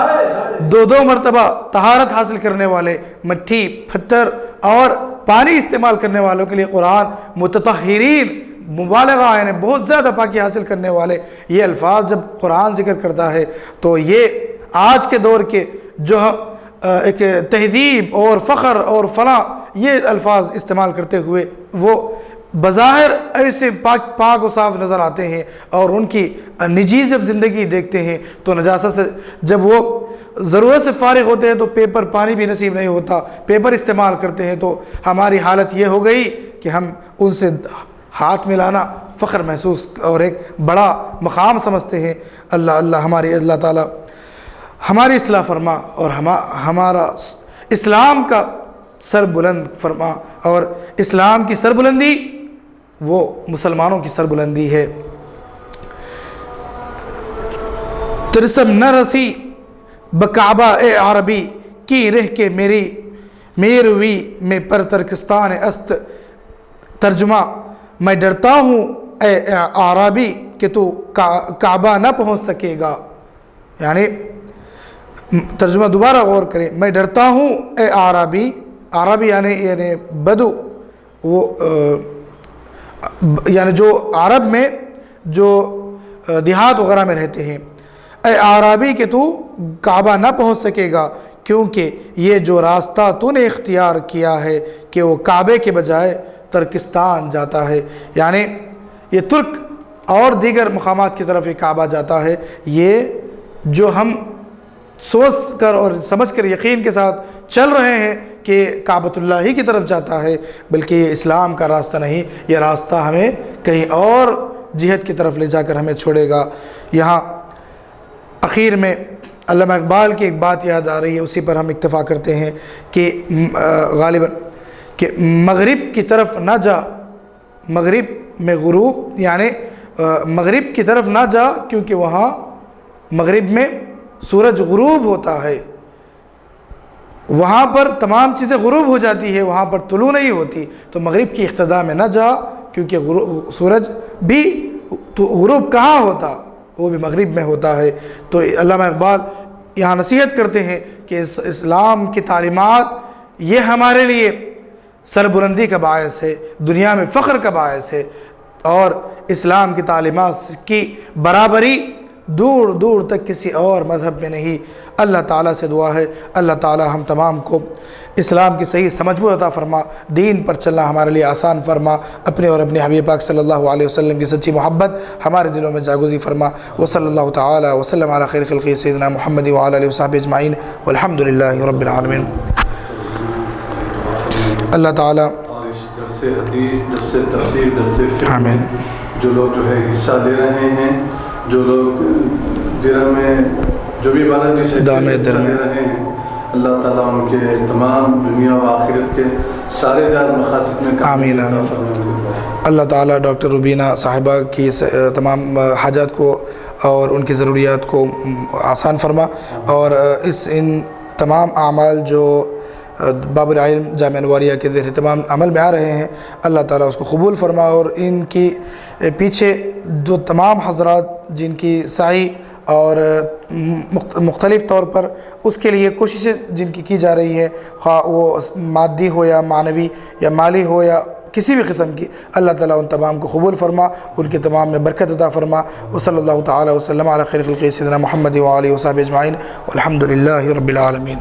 2 مرتبہ طہارت حاصل کرنے والے، مٹی پتھر اور پانی استعمال کرنے والوں کے لیے قرآن متطہرین، مبالغہ یعنی بہت زیادہ پاکی حاصل کرنے والے، یہ الفاظ جب قرآن ذکر کرتا ہے تو یہ آج کے دور کے جو ایک تہذیب اور فخر اور فلاں یہ الفاظ استعمال کرتے ہوئے وہ بظاہر ایسے پاک و صاف نظر آتے ہیں، اور ان کی نجی جب زندگی دیکھتے ہیں تو نجاست سے جب وہ ضرورت سے فارغ ہوتے ہیں تو پیپر پانی بھی نصیب نہیں ہوتا، پیپر استعمال کرتے ہیں، تو ہماری حالت یہ ہو گئی کہ ہم ان سے ہاتھ ملانا فخر محسوس اور ایک بڑا مقام سمجھتے ہیں۔ اللہ تعالیٰ ہماری اصلاح فرما اور ہمارا اسلام کا سر بلند فرما، اور اسلام کی سربلندی وہ مسلمانوں کی سربلندی ہے۔ ترسم نہ رسی بکعبہ اے عربی کی رہ کے میروی میں پر ترکستان است ترجمہ، میں ڈرتا ہوں اے عربی کہ تو کعبہ نہ پہنچ سکے گا۔ یعنی ترجمہ دوبارہ غور کریں، میں ڈرتا ہوں اے عربی یعنی بدو، وہ یعنی جو عرب میں جو دیہات وغیرہ میں رہتے ہیں، اے عربی کہ تو کعبہ نہ پہنچ سکے گا، کیونکہ یہ جو راستہ تو نے اختیار کیا ہے کہ وہ کعبے کے بجائے ترکستان جاتا ہے، یعنی یہ ترک اور دیگر مقامات کی طرف یہ کعبہ جاتا ہے۔ یہ جو ہم سوچ کر اور سمجھ کر یقین کے ساتھ چل رہے ہیں کہ کعبۃ اللہ ہی کی طرف جاتا ہے، بلکہ یہ اسلام کا راستہ نہیں، یہ راستہ ہمیں کہیں اور جہت کی طرف لے جا کر ہمیں چھوڑے گا۔ یہاں اخیر میں علامہ اقبال کی ایک بات یاد آ رہی ہے، اسی پر ہم اکتفا کرتے ہیں کہ غالباً کہ مغرب کی طرف نہ جا، مغرب میں غروب یعنی مغرب کی طرف نہ جا، کیونکہ وہاں مغرب میں سورج غروب ہوتا ہے، وہاں پر تمام چیزیں غروب ہو جاتی ہے، وہاں پر طلوع نہیں ہوتی، تو مغرب کی اقتدا میں نہ جا، کیونکہ سورج بھی غروب کہاں ہوتا، وہ بھی مغرب میں ہوتا ہے۔ تو علامہ اقبال یہاں نصیحت کرتے ہیں کہ اسلام کی تعلیمات یہ ہمارے لیے سربلندی کا باعث ہے، دنیا میں فخر کا باعث ہے، اور اسلام کی تعلیمات کی برابری دور دور تک کسی اور مذہب میں نہیں۔ اللہ تعالیٰ سے دعا ہے اللہ تعالیٰ ہم تمام کو اسلام کی صحیح سمجھ عطا فرما، دین پر چلنا ہمارے لیے آسان فرما، اپنے اور اپنے حبیب پاک صلی اللہ علیہ وسلم کی سچی محبت ہمارے دلوں میں جاگزی فرما۔ وصلی اللہ تعالیٰ وسلم علی خیر خلقہ سیدنا محمد وعلی آلہ وصحبہ اجمعین والحمد للہ رب العالمین۔ اللہ تعالیٰ درس حدیث، درس تفسیر، درس فقہ، آمین، جو لوگ جو ہے حصہ لے رہے ہیں، جو لوگ درہ میں جو بھی عبادت کی حصہ لے رہے ہیں، اللہ تعالیٰ ان کے تمام دنیا و آخرت کے سارے جات مقاصد میں آمین آمین۔ اللہ تعالیٰ ڈاکٹر روبینہ صاحبہ کی تمام حاجات کو اور ان کی ضروریات کو آسان فرما، اور ان تمام اعمال جو باب العلم جامعہ انواریہ کے ذریعے تمام عمل میں آ رہے ہیں، اللہ تعالیٰ اس کو قبول فرما، اور ان کی پیچھے جو تمام حضرات جن کی سعی اور مختلف طور پر اس کے لیے کوششیں جن کی جا رہی ہے، خواہ وہ مادی ہو یا معنوی یا مالی ہو یا کسی بھی قسم کی، اللہ تعالیٰ ان تمام کو قبول فرما، ان کے تمام میں برکت عطا فرما۔ وصلی اللہ تعالیٰ وسلم علی خیر خلقہ سیدنا محمد وآلہ وصحبہ اجمعین والحمد للہ رب العالمین۔